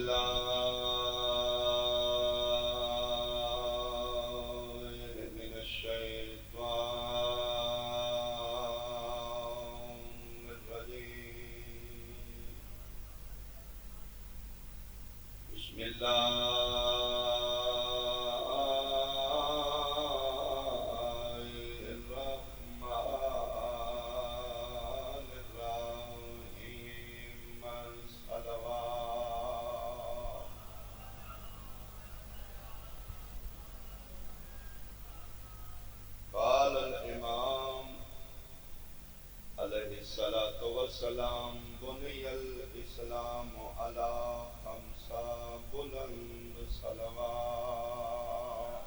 بالله من الشيطان الرجيم. بسم الله الرحمن الرحيم. الصلوات. قال الإمام عليه الصلاة والسلام: بني الإسلام على خمسة بلند صلوات.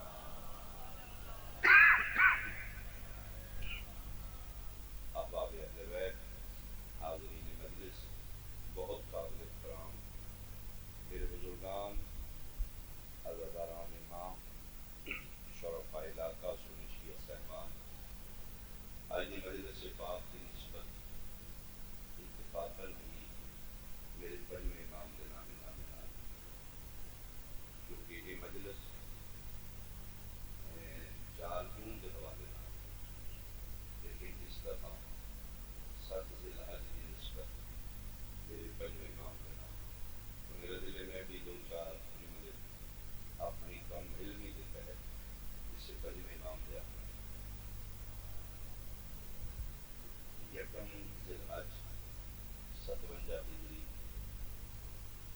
احباب اہل بیت، حاضرین مجلس، بہت قابل احترام میرے بزرگان، عزاداران امام، شرفاء علاقہ، سنشیہ صاحبان، آج کی مجلس پاک کی نسبت اتفاقاً بھی میرے پنجویں امام کے نام نامنال، کیونکہ یہ مجلس چار جون کے حوالے نہ، لیکن اس دفعہ 7 ذی الحج کی نسبت میرے پنجویں امام کے نام، تو میرے دل میں بھی دو چار جملے اپنی کم علمی کے تحت اس سے پنجویں امام دیا. یکم ذی الحج 57 ہجری،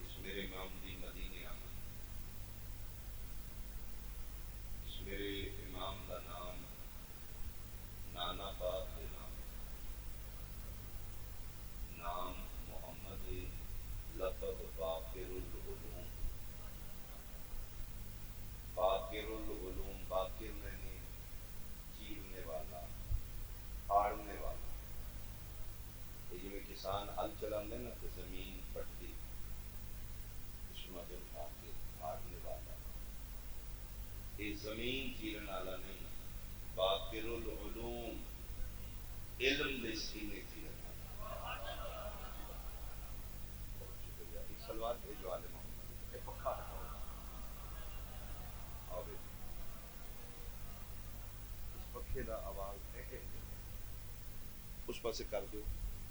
اس میرے امام دی مدینے آمد. اس میرے امام کا نام نانا پاک کے نام، نام محمد، لقب باقر العلوم. باقر العلوم، باقر میں چیرنے والا، پھاڑنے والا. یہ جی میں کسان ہل چلاندے نا تو زمین پٹتی، اس میں اٹھا کے پھاڑنے والا. یہ زمین چیرن والا نہیں، باقر العلوم، علم دے سینے چیرن والا. بہت شکریہ. ایک سلوات بھیجو آل محمد. یہ پکا ہٹاؤ، آؤ بیٹا. اس پکھے دا آواز اس پاسے کر دو،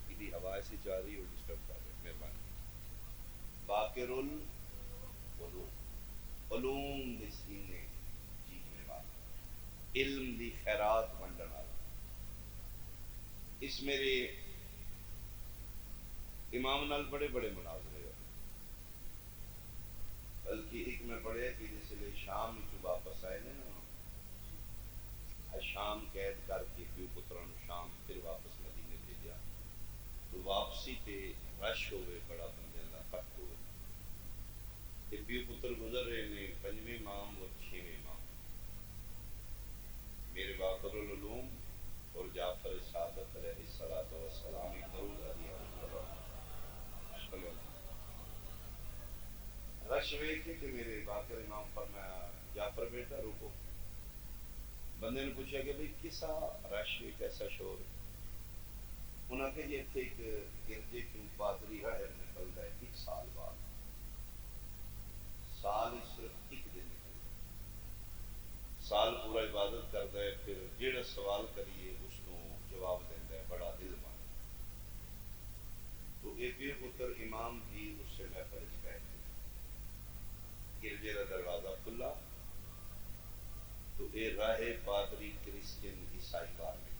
یہ ہوا ایسی جا رہی ہو ڈسٹرب کر رہے. مہربانی. باقر العلوم، علوم دے سینے جینے والا، علم دی خیرات ونڈن والا. اس میرے امام نال بڑے بڑے مناظرے ہوئے، بلکہ ایک میں پڑھیا کہ جس لئے شام جو واپس آئے نا، شام قید کر کے پیو پتران شام پھر واپس مدینے بھیجا، تو واپسی تے رش ہوئے، بڑا بندے دا خط ہوئے. یہ پیو پتر گزر رہے نے، پنجویں امام اور چھویں امام، میرے باقر العلوم اور جعفر صادق علیہ الصلوۃ والسلام. درود علیہ رش ویکھ کے میرے باقر امام فرمایا: جعفر بیٹا رکو. بندے نے پوچھا کہ بھئی کسا رش ہے، کیسا شور ہے؟ انہاں کہ یہ تھے ایک گرجے کیوں پادری راہب نکلتا ہے 1 سال بعد، سال صرف 1 دن نکلتا ہے، سال پورا عبادت کرتا ہے، پھر جیڑا سوال کریے اس کو جواب دیتا ہے، بڑا علم آتا ہے. تو ایک بھی پتر امام بھی اس سے محفل بیٹھے، گرجے کا دروازہ کھلا تو اے راہ پادری کرسچن عیسائی بار نکلے.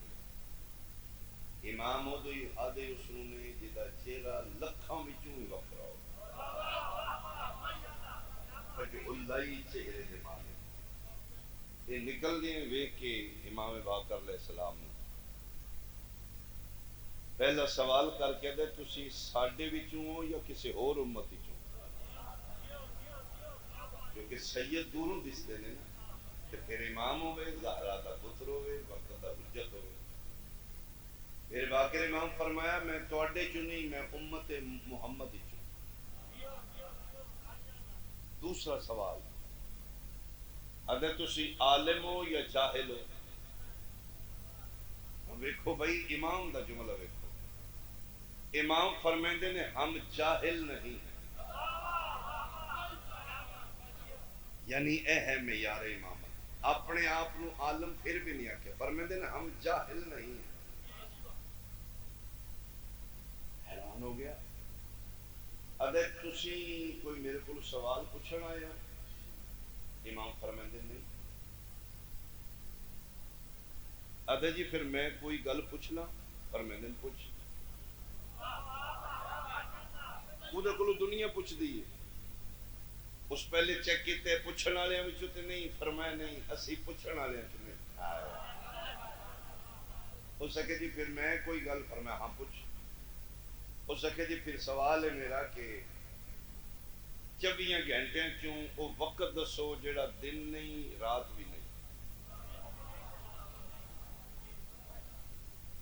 امام ہو تو آدھے اس نے جدا چہرہ لکھاں وچوں ہی وکرا ہو، کہ اللہ ہی چہرے دے مالک. یہ نکل دیں ویکھ کے امام باقر علیہ السلام نے پہلا سوال کر کے دے تسی ساڈے وچوں ہو یا کسی اور امت وچوں؟ کیونکہ سید دوروں دستے نے نا، کہ پھر امام ہوئے، زہرا دا پتر ہوئے، وقت دا حجت ہوئے. میرے باقر امام فرمایا میں تواڈے چوں نہیں، میں امت محمد چوں. دوسرا سوال، اگر تسی عالم ہو یا جاہل ہو؟ ویکھو بھائی امام دا جملہ ویکھو، امام فرمائندے نے ہم جاہل نہیں ہیں. یعنی اے ہے معیار امامت. اپنے آپ نو عالم پھر بھی نہیں آکھیا، فرماندے ہیں ہم جاہل نہیں ہیں. حیران ہو گیا. اگر تسی کوئی میرے کو سوال پوچھنا آیا، امام فرماندے نہیں. ادا جی پھر میں کوئی گل پوچھنا، فرماندے پوچھ. وہ کو دنیا پوچھ دی ہے. اس پہلے چیک کیتے پوچھن والے تے نہیں، فرمایا نہیں اسی پوچھن والے چ. ہو سکے جی پھر میں کوئی گل فرمایا ہاں پوچھ. ہو سکے جی پھر سوال ہے میرا کہ 24 گھنٹے چوں وہ وقت دسو جڑا دن نہیں رات بھی نہیں.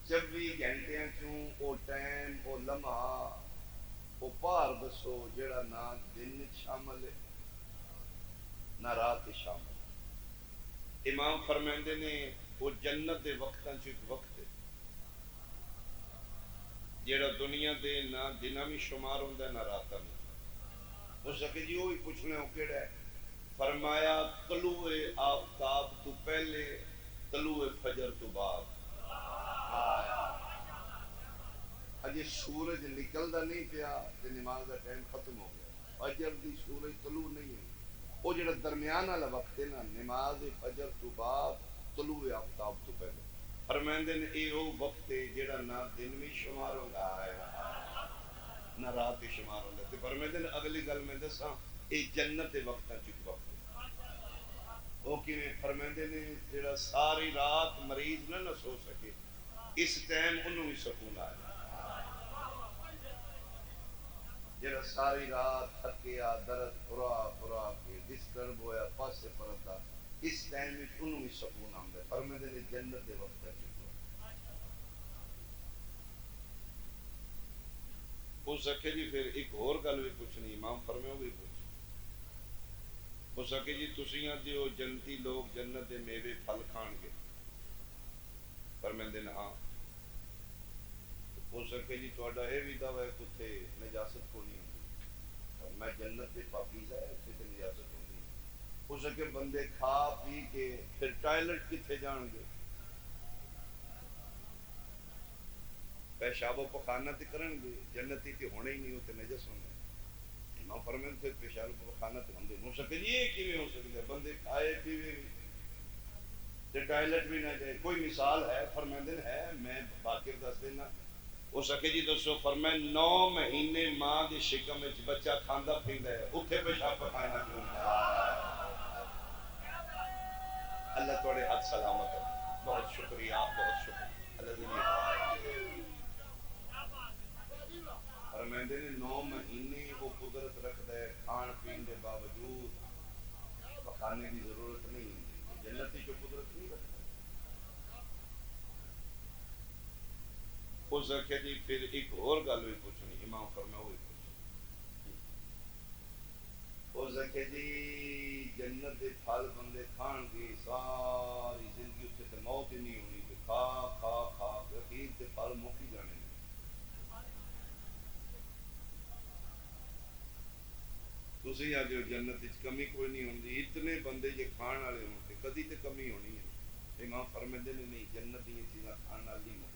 24 گھنٹے چوں وہ ٹائم وہ لمحہ وہ پار دسو جڑا نہ دن شامل ہے نہ رات شامل. امام فرماندے نے وہ جنت دے وقتاں چ ایک وقت ہے جیڑا دنیا دے نہ دناں بھی شمار ہوندا ہے نہ راتاں بھی. ہو سکے جی وہ بھی پوچھنا وہ کیڑا ہے. فرمایا طلوع آفتاب تو پہلے، طلوع فجر تو بعد. اجے سورج نکلدا نہیں پیا تے نماز دا ٹائم ختم ہو گیا. فجر دی سورج طلوع نہیں ہے، وہ جڑا درمیان والا وقت ہے نا نماز فجر تو بعد طلوع آفتاب تو پہلے. فرماندے نے اے او وقت ہے جڑا نہ دن بھی شمار ہوندا ہے نہ رات بھی شمار ہوندا. تے فرماندے نے اگلی گل میں دساں اے جنت دے وقتاں چ وقت ہے. او کیویں فرماندے نے جڑا ساری رات مریض نہ سو سکے اس ٹائم انہوں بھی سکون آ جائے. جڑا ساری رات تھکیا درد پورا پورا کے ڈسٹرب ہویا پاسے پردا اس ٹائم میں انہوں بھی سکون آمدا ہے. فرماندے نے جنت دے وقت ہے. ہو سکے جی پھر ایک اور گل بھی پوچھنی امام فرمیو بھی پوچھ. ہو سکے جی تسیاں دیو جنتی لوگ جنت دے میوے پھل کھان گے. فرماندے نے ہاں. ہو سکے جی تہاڈا اے بھی دعویٰ ہے کہ نجاست کو نہیں ہوندی. میں جنت دے پاکیزہ ہے اتنے تے نجاست ہوندی. ہو سکے بندے کھا پی کے پھر ٹائلٹ کتنے جان گے. پیشاب و پخانہ تے کرن گے جنتی تے ہونے ہی نہیں ہوتے نجس ہونے. امام فرماتے پھر پیشاب و پخانہ تے ہوندے. ہو سکے جی یہ کیویں ہو سکدا ہے بندے کھائے پیوے تے ٹائلٹ بھی نہ جائے. کوئی مثال ہے فرماندے ہے میں باقر دس دینا. ہو سکے جی دسو فرمائے 9 مہینے ماں دے شکم وچ بچہ کھاندا پیندا ہے اوتھے پیشاب پخانہ کیوں نہیں. اللہ توڑے ہاتھ سلامت ہے. بہت شکریہ بہت شکریہ. اللہ فرماندے نے 9 مہینے وہ قدرت رکھدا ہے کھان پین دے باوجود پخانے کی ضرورت نہیں ہوتی. جنتی جو قدرت نہیں رکھتا. ہو سکے جی پھر ایک اور گل بھی پوچھنی امام فرمایا ہوئی پوچھ. ہو سکے جی جنت دے پھل بندے کھان گے ساری زندگی اتنے تے موت ہی نہیں ہونی کہ کھا کھا کھا کے اخیر تے پھل مک ہی جانے. تسی آ جو جنت وچ کمی کوئی نہیں ہوندی. اتنے بندے جے کھان والے ہون تے کدی تے کمی ہونی ہے. امام فرماندے نے نہیں جنت دی چیزاں کھان نال نہیں مکدی.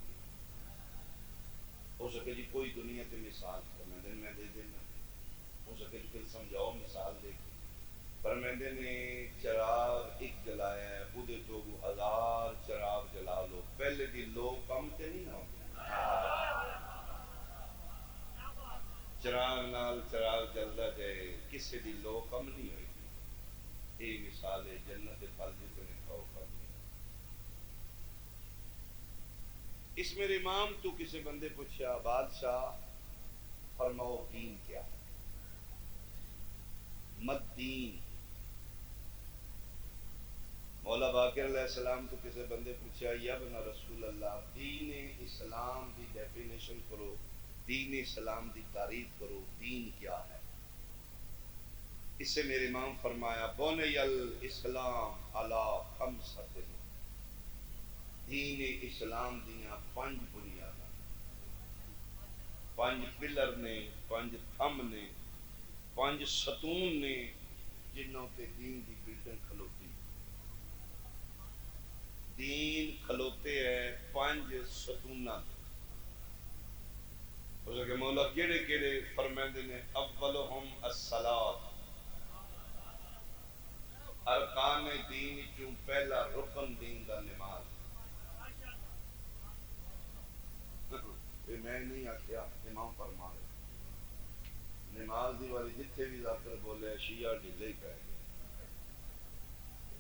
ہو سکے جی کوئی دنیا تے مثال فرماندے میں دے دینا. ہو سکے جی پھر سمجھاؤ مثال دے کے. فرماندے نے چراغ ایک جلایا ہے اودے تو 1000 چراغ جلا لو پہلے دی لو کم تے نہیں نہ ہوندی. چراغ نال چراغ جلدا جائے کسے دی لو کم نہیں ہوئی. یہ مثال ہے جنت پھل جتنے کھاؤ کم نہیں. اس میرے امام تو کسی بندے پوچھا بادشاہ فرماؤ دین کیا ہے. مد دین. مولا باقر علیہ السلام تو کسی بندے پوچھا یا ابن رسول اللہ دین اسلام دی ڈیفینیشن کرو، دین اسلام دی تعریف کرو، دین کیا ہے. اس سے میرے امام فرمایا بنی الاسلام علی خمسۃ. دین اسلام دیاں 5 بنیاداں 5 پلر نے 5 تھم نے 5 ستون نے جنہوں تے دین دی بلڈنگ کھلوتی، دین کھلوتے ہیں 5 ستوناں اس کے مولا کیڑے کیڑے فرمائندے نے اولہم الصلاۃ، ارکان دین چوں پہلا رکن دین دا نماز۔ یہ میں نہیں آکھیا، امام فرما رہے نماز دی والی جتھے بھی ذاکر بولے شیعہ ڈھلے ہی پہ گئے۔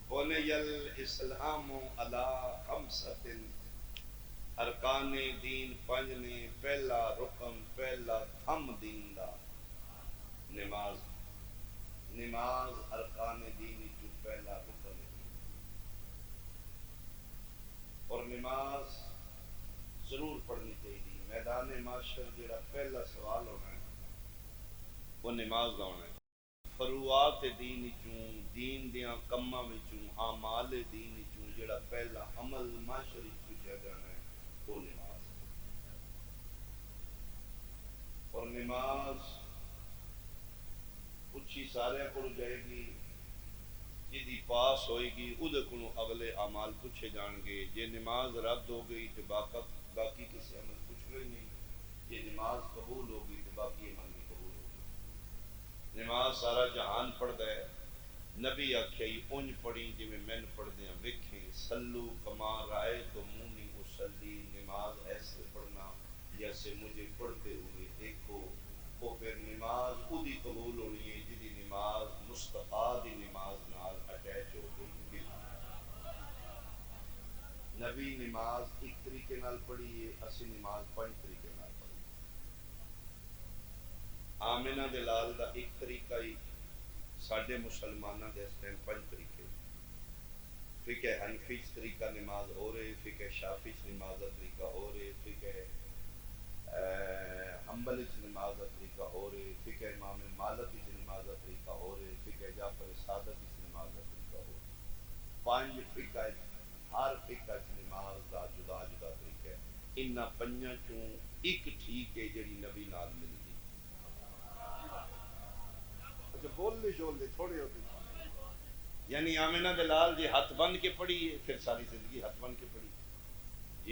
بنی الاسلام علی خمسۃ، ارکان دین 5 نے، پہلا رکن پہلا تھم دین دا نماز۔ نماز ارکان دین چوں پہلا رکن ہے، اور نماز ضرور پڑھنی چاہیے۔ میدان معاشر جڑا پہلا سوال ہونا ہے وہ نماز دا ہونا ہے۔ فروعات دین چوں، دین دیاں کماں وچوں، اعمال دین چوں جڑا پہلا عمل معاشر پوچھا جانا ہے وہ نماز۔ اور نماز پوچھی سارے کو جائے گی، جدی پاس ہوئے گی ادھے کو اگلے اعمال پوچھے جان گے۔ جے نماز رد ہو گئی تو باقی کسی عمل پوچھ گئی نہیں، جے نماز قبول ہو گئی تو باقی عمل بھی قبول ہو گئی۔ نماز سارا جہان پڑھتا ہے، نبی آکھئی اونج پڑھی جی میں پڑھ دیاں ویکھیں، سلو کما رائے تو مونی اسلی، نماز ایسے پڑھنا جیسے مجھے پڑھتے ہوئے دیکھو۔ وہ پھر نماز خود ہی قبول ہونی ہے جدی نماز مصطفیٰ دی نماز نال اٹیچ ہو گئی۔ نبی نماز ایک طریقے نال پڑھی ہے، اسی نماز 5 طریقے نال پڑھی۔ آمنہ دے لال دا ایک طریقہ ہی، ساڈے مسلمانوں دے اس ٹائم 5 طریقے۔ فقہ حنفی طریقہ نماز ہو رہے، فقہ شافعی نماز دا طریقہ ہو رہے، فقہ حنبلی نماز دا طریقہ ہو رہے، فقہ امام مالک نماز دا طریقہ ہو رہے، فقہ جعفر صادق نماز دا طریقہ ہو رہے۔ 5 فقہ، ہر فقہ نماز دا جدا جدا طریقہ ہے۔ انہاں 5 چوں ایک ٹھیک ہے جڑی نبی نال ملدی۔ اچھا بول دے شول دے تھوڑے ہوتے، یعنی آمنہ دلال جی ہاتھ بن کے پڑھی ہے پھر ساری زندگی ہاتھ بن کے پڑھی،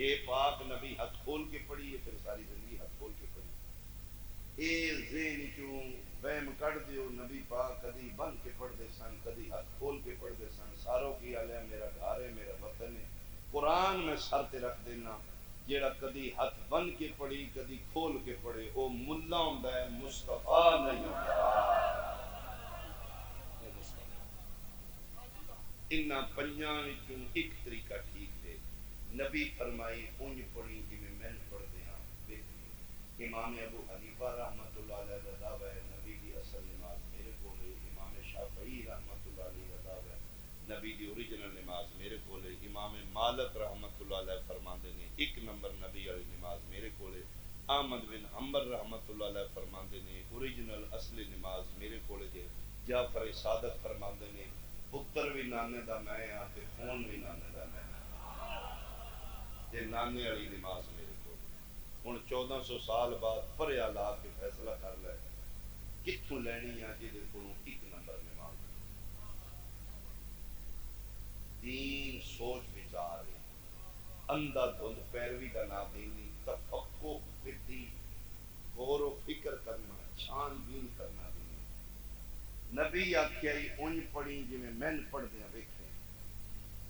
یہ پاک نبی ہاتھ کھول کے پڑھی ہے پھر ساری زندگی ہاتھ کھول کے پڑھی۔ اے ذہن چوں وہم کڑ دیو، نبی پاک کدی بن کے پڑھ دے سن، کدی ہاتھ کھول کے پڑھ دے سن۔ ساروں کی علیہ میرا گھر ہے، میرا وطن ہے۔ قرآن میں سر تے رکھ دینا، جیڑا کدی ہاتھ بن کے پڑھی کدی کھول کے پڑھے وہ ملا ہوندا ہے، مصطفیٰ نہیں ہوندا۔ انہاں 5 وچوں ایک طریقہ ٹھیک ہے۔ نبی فرمائی اونج پڑھی جی میں پڑھ دیاں ویکھی۔ امام ابو حنیفہ رحمۃ اللہ علیہ دا دعویٰ ہے نبی دی اصل نماز میرے کول ہے۔ امام شافعی رحمۃ اللہ علیہ دا دعویٰ ہے نبی دی اوریجنل نماز میرے کول ہے۔ امام مالک رحمۃ اللہ علیہ فرماندے نے 1 نمبر نبی والی نماز میرے کول ہے۔ احمد بن حنبل رحمۃ اللہ علیہ فرماندے نے اوریجنل اصلی نماز میرے کول ہے۔ جعفر صادق فرماندے نے پتر بھی نانے دا میں ہاں تے خون بھی نانے دا میں تے نانے والی نماز میرے کو۔ ہن 1400 سال بعد پریا لا کے فیصلہ کر لے کتھوں لینی ہے جہدے کولوں 1 نمبر نماز۔ دین سوچ بچار ہے، اندھا دھند پیروی کا نام دینی، تفقہ فی، غور و فکر کرنا، چھان بین کرنا دینی۔ نبی آکھیا ہی اونج پڑھی جی میں پڑھ دیاں ویکھیں۔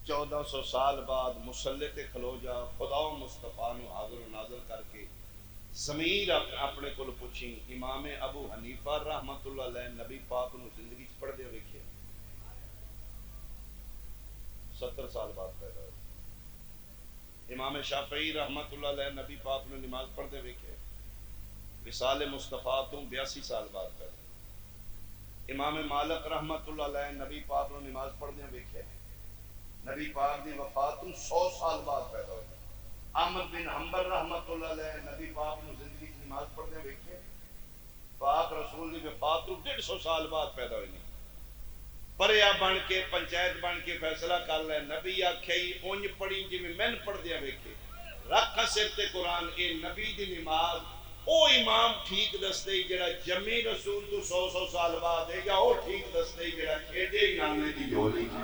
1400 سال بعد مصلی تے کھلو جا، خدا و مصطفیٰ نو حاضر و ناظر کر کے ضمیر اپنے کول پوچھی، امام ابو حنیفہ رحمۃ اللہ علیہ نبی پاک نو زندگی چ پڑھ دے ویکھے 70 سال بعد پیدا ہوئے۔ امام شافعی رحمۃ اللہ علیہ نبی پاک نو نماز پڑھ دے ویکھے وصال مصطفیٰ تو 82 سال بعد پیدا ہوئے۔ امام مالک رحمۃ اللہ علیہ نبی پاک نو نماز پڑھ دے ویکھے نبی پاک دی وفات 100 سال بعد پیدا ہوئے۔ احمد بن حنبل رحمۃ اللہ علیہ نبی پاک نو زندگی کی نماز پڑھنے ویکھے پاک رسول دی وفات تو 150 سال بعد پیدا ہوئے نہیں۔ پریا بن کے پنچایت بن کے فیصلہ کر لے، نبی آکھئی اونج پڑھی جی میں پڑھ دیا ویکھے، رکھ سر تے قرآن، اے نبی دی نماز او امام ٹھیک دستے ہی جڑا جمی رسول تو 100 سال بعد ہے، یا او ٹھیک دستے ہی جڑا کھیڈے ہی نانے دی جھولی تھی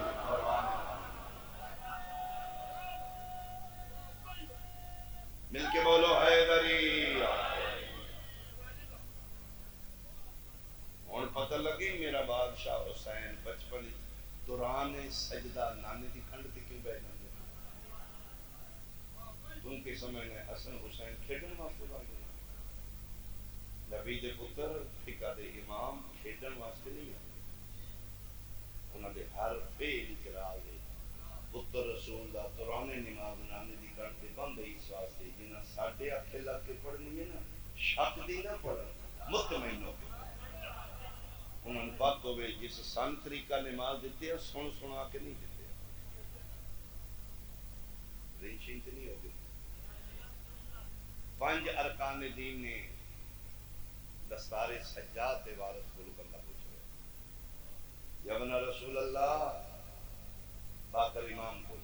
مل کے بولو حیدری۔ ہن پتہ لگی میرا بادشاہ حسین بچپن دوران سجدہ نانے دی کھنڈ تے کیوں بیٹھ جاندے؟ کیونکہ سمجھنے حسن حسین کھیڈن واسطے بن گئے، نبی دے پتر فقہ دے امام کھیڈن واسطے نہیں ہے، انہاں دے ہر فعل اقرار ہے پتر رسول دا دوران نماز نانے دی کھنڈ تے بند ہے، اس واسطے جنہاں ساڈے اکھے لگ کے پڑھنی ہے نا شک دی نہ پڑھن، مطمئن ہو کے انہوں نے پاک ہوئے جس سن طریقہ نماز دیتے ہیں سن سنا کے نہیں دیتے رینشین تے نہیں ہو گئی۔ 5 ارکان دین نے دستار سجاد دے وارث کو بندہ پوچھ رہے یا ابن رسول اللہ باقر امام کو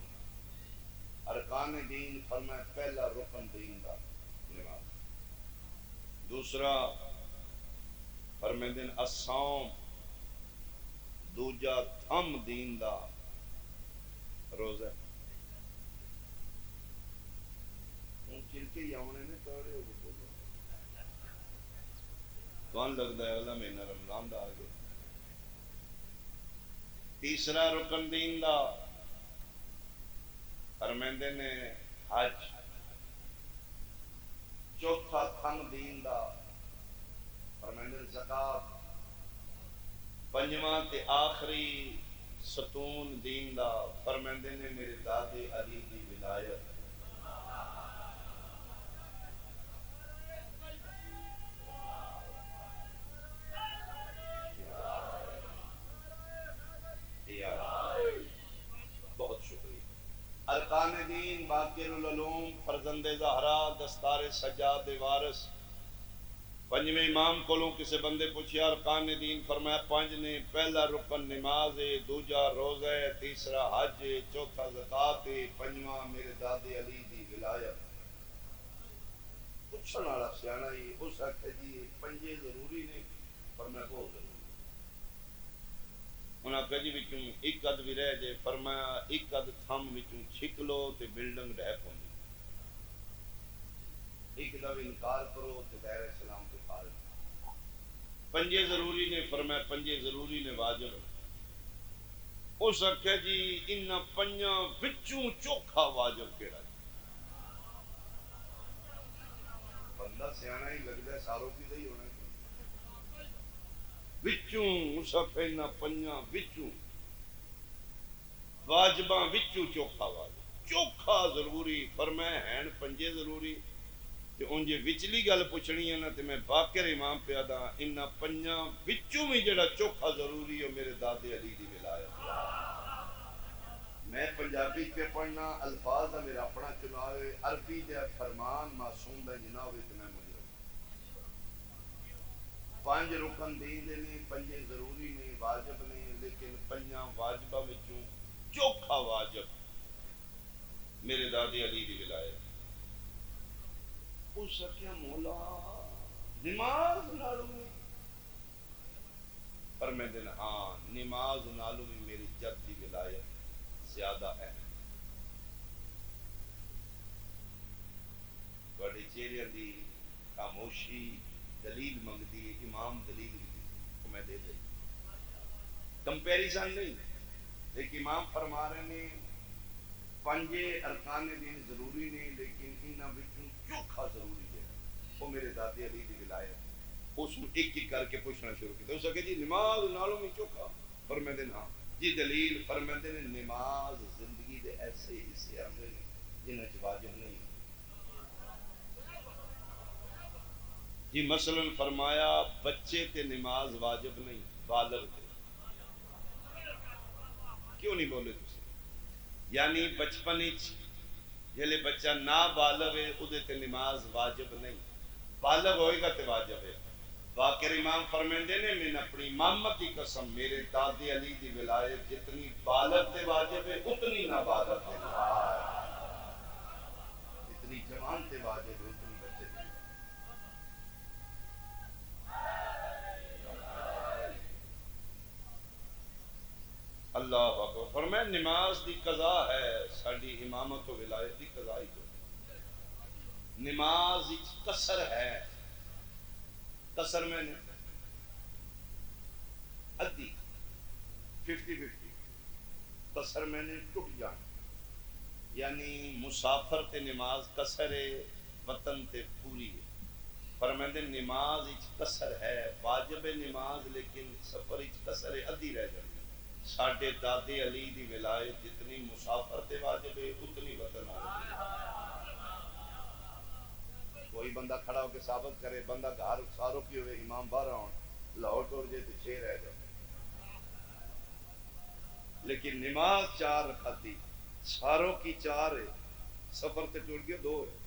ارکان دین فرمائے پہلا رکن دین دا نماز، دوسرا فرمائے دین الصوم، دوجا تھم دین دا روزہ۔ ان چلکے یاونے نے کڑے ہو بولو کون لگتا ہے اگلا مہینہ رمضان دا آگے۔ تیسرا رکن دین دا فرمیندے نے حج، چوتھا تھم دین دا فرمیندے نے زکات، پنجواں تے آخری ستون دین دا فرمیندے نے میرے دادے علی دی ولایت۔ بہت شکریہ۔ ارکان دین باقر العلوم فرزند زہرا دستار سجاد وارث۔ پنجویں امام کولوں کسے بندے پوچھیا ارکان دین فرمایا 5 نے، پہلا رکن نماز ہے، دوجا روزہ ہے، تیسرا حج ہے، چوتھا زکات ہے، پنجواں میرے دادے علی دی ولایت۔ پوچھن والا سیاںا ہی اس آکھے جی 5 ضروری نے، فرمایا بہت ضروری۔ انہاں کہا جی وچوں ایک اد بھی رہ جائے، فرمایا ایک اد تھم وچوں چھک لو تے بلڈنگ ڈھہ پوندی، ایک دا بھی انکار کرو تے دائرہ اسلام کے خارج۔ 5 ضروری نے، فرمایا 5 ضروری نے واجب۔ اس آکھیا جی انہاں 5 وچوں چوکھا واجب کیڑا ہے؟ بندہ سیاںا ہی لگدا ہے ساروں کی ہی ہونا ہے وچوں مسافینا 5 وچوں واجباں وچوں چوکھا واجب، چوکھا ضروری۔ فرمایا ہیں 5 ضروری تے ان جے وچلی گل پوچھنی ہے نا تے میں باقر امام پہ دا انہاں 5 وچوں بھی جڑا چوکھا ضروری ہے میرے دادے علی دی ولایت۔ میں پنجابی پہ پڑھنا الفاظ دا میرا اپنا چناؤ ہے، عربی دے فرمان معصوم دا جناب ہے تے میں مجرم۔ 5 رکن دین دے نے، 5 ضروری نے، واجب نے، لیکن 5 واجبہ وچوں چوکھا واجب میرے دادے علی دی ولایت۔ اس سکیا مولا نماز نالوں میں، پر میں دن ہاں نماز نالوں میں میری جد دی ولایت زیادہ ہے۔ بڑی چہرے دی خاموشی دلیل منگتی، امام دلیل کو میں دے دے کمپیریزن نہیں، لیکن امام فرما رہے ہیں 5 ارکان دین ضروری نہیں، لیکن انہاں وچوں چوکھا ضروری ہے وہ میرے دادے علی دی ولایت۔ اس کو ایک ایک کر کے پوچھنا شروع کیا، اس کہ جی نماز نالوں میں چوکھا، فرماتے ہیں ہاں جی دلیل، فرماتے ہیں نماز زندگی دے ایسے حصے آندے ہیں جنہاں چ واجب نہیں۔ جی مثلا فرمایا بچے تے نماز واجب نہیں، بالغ تے۔ کیوں نہیں بولے تسی؟ یعنی بچپن جلے بچہ نابالغ ہے او دے تے نماز واجب نہیں، بالغ ہوئے گا تے واجب ہے۔ باقر امام فرمیندے نے میں اپنی امامت کی قسم میرے دادے علی دی ولایت جتنی بالغ تے واجب ہے اتنی نابالغ تے واجب ہے، اتنی جوان تے واجب ہے اتنی بچے تے۔ اللہ اکبر. فرمایا نماز دی قضا ہے ساڈی امامت و ولایت دی قضا ہی کوئی. نماز وچ قصر ہے. قصر میں نے ادھی 50-50 قصر میں نے ٹوٹ جانا. یعنی مسافر تے نماز قصر ہے, وطن تے پوری ہے. فرماندے نماز وچ قصر ہے, واجب ہے نماز لیکن سفر وچ قصر ہے, ادھی رہ جاتی. ساڈے دادے علی دی ولایت جتنی مسافر تے واجب ہے اتنی وطن واجب ہے. کوئی بندہ کھڑا ہو کے ثابت کرے بندہ گھر ساروں کی ہوئے امام باہر آن لاہور ٹور جائے تو 6 رہ جائے. لیکن نماز 4 رکھاتی ساروں کی 4 ہے, سفر تے ٹر گیا 2 ہے.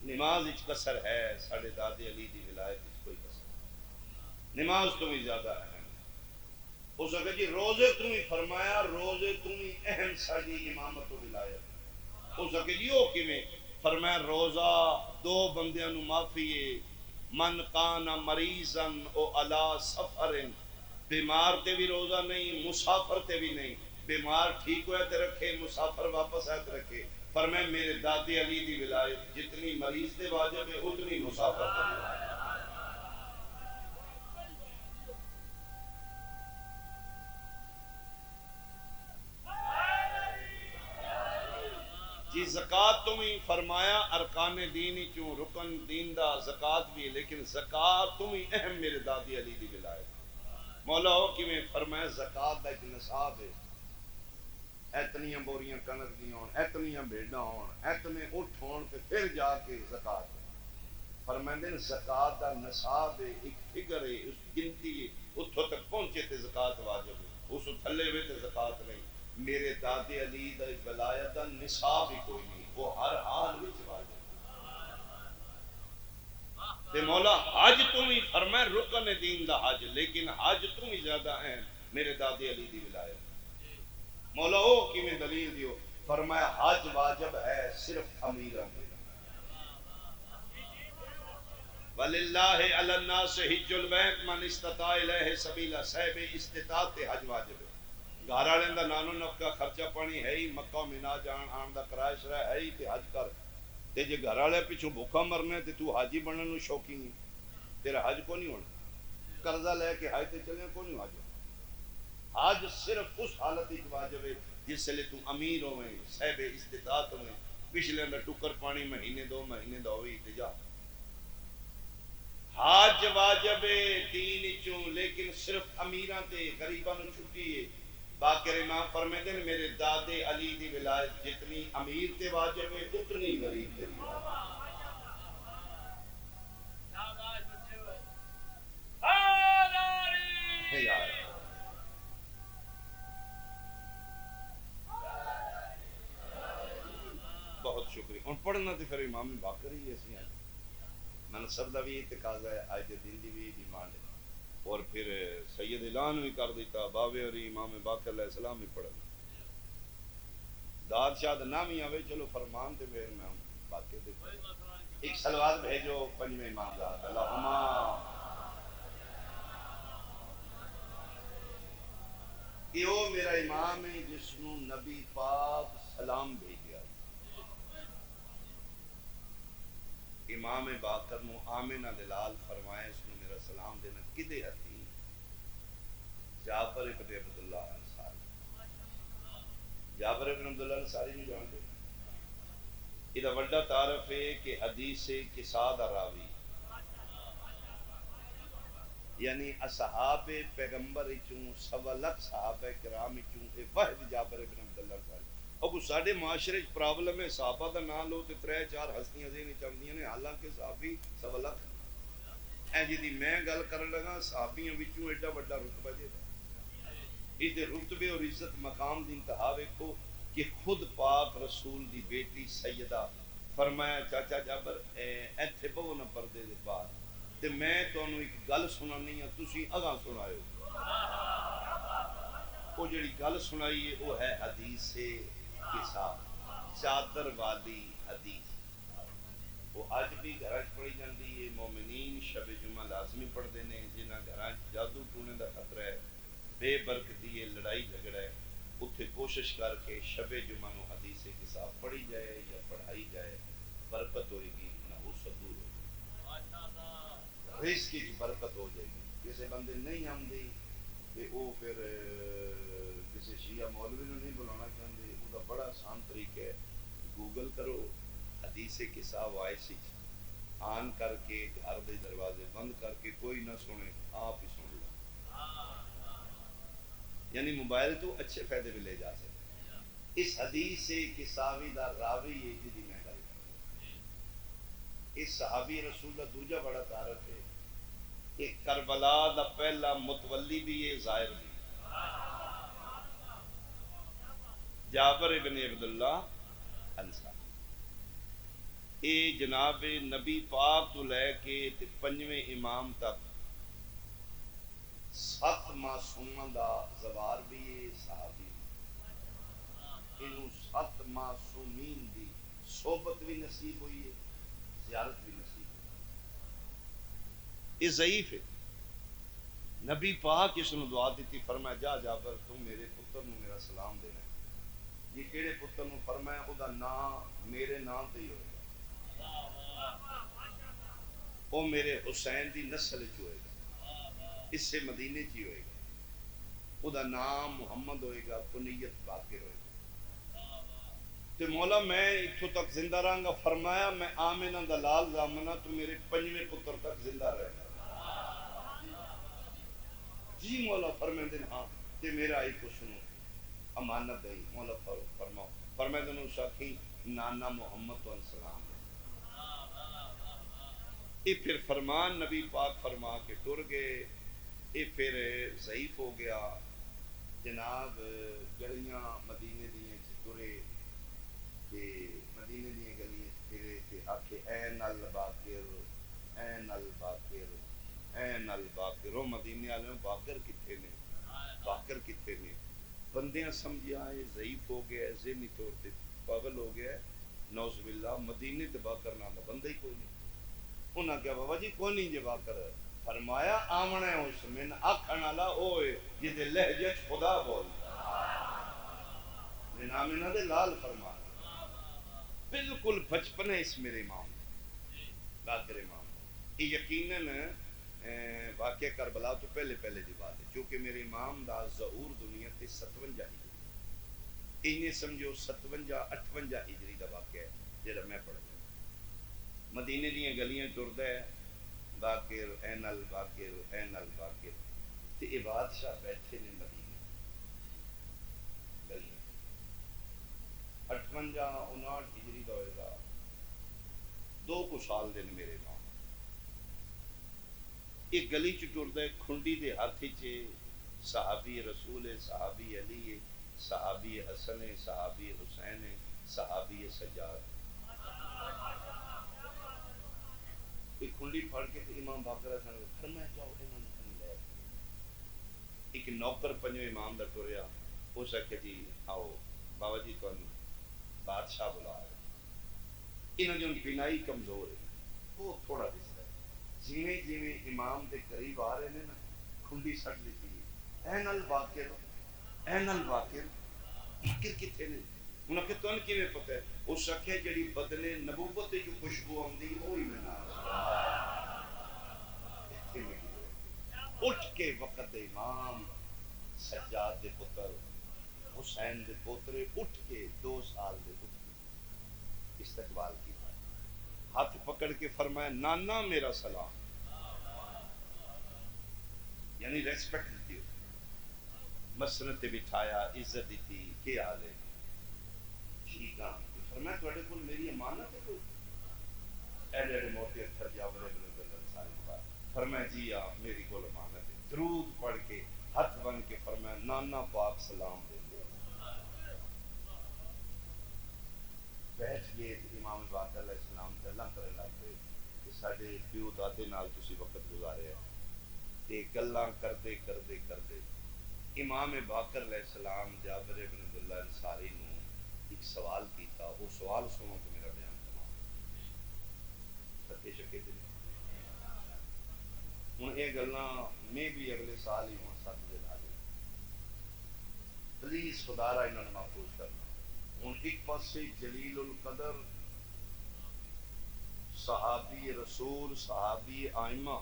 نماز اچ قصر ہے, ساڈے دادے علی دی ولایت اچ کوئی قصر نہیں. نماز تو بھی زیادہ اہم ہے. اس وقت جی روزے تو ہی فرمایا روزے تو ہی اہم ساڈی امامت و ولایت. اس وقت جی وہ کیویں فرمایا روزہ 2 بندیاں نو معافی ہے. من کان مریضا او علی سفر, بیمار تے بھی روزہ نہیں مسافر تے بھی نہیں. بیمار ٹھیک ہوا تے رکھے, مسافر واپس آئے تے رکھے. فرمایا میرے دادے علی دی ولایت جتنی مریض تے واجب ہے اتنی مسافر تے بھی واجب ہے. جی زکوٰۃ تم ہی فرمایا ارکان دین ہی چوں رکن دین دا زکوٰۃ بھی ہے, لیکن زکوٰۃ تم ہی اہم میرے دادی علی دی ولایت. مولا ہو کہ میں فرمایا زکوٰۃ دا ایک نصاب ہے. اتنیاں بوریاں کنک دی ہون, اتنیاں بھیڈاں ہون, اتنے اٹھ ہون تے پھر جا کے زکوٰۃ. فرماندے نے زکوٰۃ دا نصاب ہے, ایک فگر ہے, اس گنتی ہے, اتھوں تک پہنچے تے زکوٰۃ واجب ہے, اس تھلے ہوئے تے زکوٰۃ نہیں. میرے دادے علی دا ولایت دا نصاب ہی کوئی نہیں, وہ ہر حال وچ واجب. تے مولا حج تم ہی فرمائے رکن دین دا حج, لیکن حج تم ہی زیادہ اہم میرے دادے علی دی ولایت. مولا او کیویں دلیل دیو. فرمایا حج واجب ہے صرف امیراں پہ. وَلِلَّهِ عَلَى النَّاسِ حِجُّ الْبَيْتِ مَنِ اسْتَطَاعَ إِلَيْهِ سَبِيلًا, صاحب استطاعت تے حج واجب ہے. گھر والے دا نانو نفقہ خرچہ پانی ہے ہی, مکہ مینا جان آن دا کرایہ شرا ہے ہی, تے حج کر. تے جے گھر والے پیچھوں بھوکا مرنے تے تو حاجی بننے نو شوقین, تیرا حج کو نہیں ہونا. قرضہ لے کے حج تے چلے کو نہیں واجب. حج صرف اس حالت وچ واجب ہے جس لئے تو امیر ہوئے, صاحب استطاعت ہوئے, پچھلے دا ٹکر پانی مہینے 2 مہینے دا ہوئی تے جا. حج واجب ہے دین چوں, لیکن صرف امیراں تے غریباں نو چھٹی ہے. باقر امام فرمیندے نے میرے دادے علی دی ولایت جتنی امیر تے واجب ہے اتنی غریب تے واجب ہے. یار بہت شکریہ. ہن پڑھنا تے پھر امام باقر ہی ایسی ہیں. منصب دا بھی تقاضا ہے, آج دین دی بھی ڈیمانڈ ہے, اور پھر سید اعلان بھی کر دیتا باوے اور امام باقر علیہ السلام بھی پڑھا. داد شاد نہ بھی آوے چلو فرمان تے پھر میں باقی دے ایک سلوات بھیجو پنجویں امام ذات اللہم. یہ میرا امام ہے جس نو نبی پاک سلام بھیجیا. امام باقر نو آمنہ دلال فرمائے اس نو میرا سلام دینا کدے ہتھی. جعفر ابن عبداللہ انصاری. جعفر ابن عبداللہ انصاری نہیں جانتے؟ یہ بڑا تعارف ہے کہ حدیث کساد راوی, یعنی اصحاب پیغمبر چوں 1.25 لاکھ صحابہ کرام چوں واحد جعفر ابن عبداللہ انصاری. اور سارے معاشرے پرابلم ہے صحابہ دا نام لو تے 3-4 ہستیاں ذہن چلدیاں نے, حالانکہ صحابی 1.25 لاکھ. اے جی میں گل کرن لگا صحابیاں وچوں ایڈا بڑا رتبہ جے اس دے رتبے اور عزت مقام دی انتہا ویکھو کہ خود پاک رسول دی بیٹی سیدہ فرمایا چاچا جابر ایتھے بہو نہ پردے دے باہر, تے میں تانوں ایک گل سنانی ہے تسی اگاں سنائیو. وہ جڑی گل سنائی ہے وہ ہے حدیث کسا, چادر والی حدیث. وہ اج بھی گھر پڑھی جاندی ہے. مومنین شب جمعہ لازمی پڑھتے ہیں, جنہاں گھر جادو ٹونے دا خطرہ ہے بے برکتی ہے، لڑائی جھگڑا ہے، اتنے کوشش کر کے شب جمعہ نو حدیث کتاب پڑھی جائے یا پڑھائی جائے، برکت ہوئے گی، نہ اس دور ہوگی، رزق کی برکت ہو جائے گی۔ کسی بندے نہیں آمدی کہ وہ پھر کسی شیعہ مولوی نے نہیں بلانا چاہتے، وہ بڑا آسان طریقہ ہے، گوگل کرو حدیث کتاب وائس آن کر کے گھر دے دروازے بند کر کے کوئی نہ سنے، آپ ہی سن لو، یعنی موبائل تو اچھے فائدے بھی لے جا سکتے۔ اس حدیث کساوی دا راوی ہے جی میں گل کر، اس صحابی رسول دا دوجا بڑا تعارف ہے، کہ کربلا دا پہلا متولی بھی ہے، ظاہر بھی، جابر ابن عبداللہ انصاری۔ اے جناب نبی پاک تو لے کے پنجویں امام تک 7 معصوماں دا زوار بھی ہے، صحابی بھی، انہوں 7 معصومین دی صحبت بھی نصیب ہوئی ہے، زیارت بھی نصیب ہوئی۔ یہ ضعیف ہے، نبی پاک اس نے دعا دیتی، فرمایا جا جابر تم میرے پتر نو میرا سلام دینا ہے، یہ کیڑے پتر نو؟ فرمایا او دا نام میرے نام تے ہی ہوئے گا، وہ میرے حسین دی نسل چ ہوئے گا، اس سے مدینے چ ہی ہوئے گا، او دا نام محمد ہوئے گا، کنیت باقر ہوئے گا۔ تے مولا میں اتھوں تک زندہ رہاں گا، فرمایا میں آمنہ دا لال زامنہ تو میرے 5ویں پتر تک زندہ رہے گا۔ جی مولا فرمائے دن ہاں، تے میرا آئی کو سنو، امانت دیں مولا فرماؤ، فرمائے دن ساکھی نانا محمد تو سلام دیں۔ یہ پھر فرمان نبی پاک فرما کے ٹر گئے، یہ پھر ضعیف ہو گیا، جناب گلیاں مدینے دیاں ٹرے، تے مدینے دیاں گلیاں پھرے تے آکھے این الباقر این الباقر این الباقر، وہ مدینے والے باقر کتنے نے، باقر کتنے نے؟ بندیاں سمجھیا ہے ضعیف ہو گیا ہے، ذہنی طور تے پاگل ہو گیا ہے، نعوذ باللہ، مدینے تے باقر نام دا بندہ ہی کوئی نہیں۔ انہاں کیا بابا جی کون نہیں جے باقر؟ فرمایا آمنا ہے اس من آکھن والا اوئے جدے لہجے چ خدا بولدا، نام انہاں دے لال فرما، بالکل بچپنے اس میرے امام باقر امام، یہ یقیناً واقعہ کربلا تو پہلے پہلے دی بات ہے، چونکہ میرے امام دا ظہور دنیا تے 57 ہجری، انہیں سمجھو 57 58 ہجری دا واقعہ ہے جڑا میں پڑھا۔ مدینے دیاں گلیاں ٹردا ہے، باقر این الباقر این الباقر، تے اے بادشاہ بیٹھے نے مدینے گلیاں 58 59 ہجری دا ہوئے گا، 2 کو سال دن میرے ماں ایک گلی چ ٹردا ہے، کھنڈی دے ہاتھ چ صحابی رسول ہے، صحابی علی ہے، صحابی حسن ہے، صحابی حسین ہے، صحابی سجاد، ایک کھنڈی پھڑ کے امام باقر حسن فرمایا جاؤ انہاں نوں لے، ایک نوکر 5ویں امام دا ٹریا، اس آخیا جی آؤ بابا جی تمہیں بادشاہ بلا رہے، انہاں دی بینائی کمزور ہے، وہ تھوڑا دستا ہے، جیویں جیویں امام دے قریب آ رہے ہیں نا، کھنڈی سٹ لیتی ہے، این الباقر این الباقر، باقر کتنے نے؟ انہاں کہ تمہیں کیویں پتہ ہے؟ اس آخیا جڑی بدلے نبوت جو خوشبو آندی وہی میں نہ اٹھ کے وقت امام سجاد دے پتر حسین دے پوترے اٹھ کے 2 سال دے اٹھ کے استقبال کیا، ہاتھ پکڑ کے فرمایا نانا میرا سلام، یعنی ریسپیکٹ دیتی، مسند تے بٹھایا، عزت دیتی، کیا حال ہے؟ ٹھیک ہے، فرمایا تواڈے کول میری امانت ہے کوئی؟ ایڈے ایڈے موٹے اتھر جابر ابن عبداللہ انصاری کا، فرمایا جی آپ میری کول امانت ہے، درود پڑھ کے ہاتھ بن کے فرمایا نانا پاک سلام دے دے، بیٹھ گئے امام باقر علیہ السلام گلاں کرن لگ پئے کہ ساڈے پیو دادے نال تسی وقت گزارے ہے، تے گلاں کردے کردے کردے امام باقر علیہ السلام جابر ابن عبداللہ انصاری نو ایک سوال کیتا، وہ سوال سنو تو میرا بیان کرنا سکے شکے دے ہوں یہ گلاں میں بھی اگلے سال ہی ہوں 7 دن آ گئے پلیز خدا را انہوں نے محفوظ کرنا۔ ہوں ایک پاسے جلیل القدر صحابی رسول صحابی آئمہ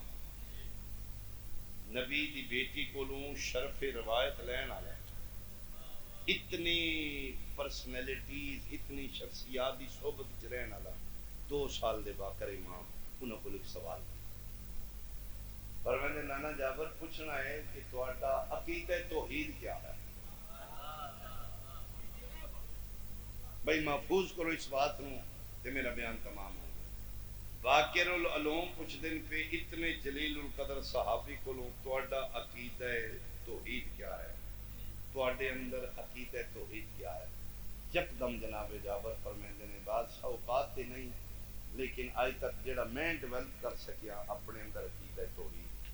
نبی دی بیٹی کولوں شرف روایت لین والا اتنی پرسنالٹیز اتنی شخصیات دی صحبت وچ رہن والا 2 سال دے باقر امام انہاں کول ایک سوال پر میں نے نانا جابر پوچھنا ہے کہ تہاڈا عقیدہ توحید کیا ہے؟ بھائی محفوظ کرو اس بات نو تے میرا بیان تمام ہو گیا۔ باقر العلوم پوچھ دن پہ اتنے جلیل القدر صحابی کولوں تہاڈا عقیدہ توحید کیا ہے؟ تہاڈے اندر عقیدہ توحید کیا ہے؟ یکدم جناب جابر فرمیندے نے بادشاہ اوقات تے نہیں لیکن آج تک جڑا میں ڈیولپ کر سکیا اپنے اندر عقیدہ توحید،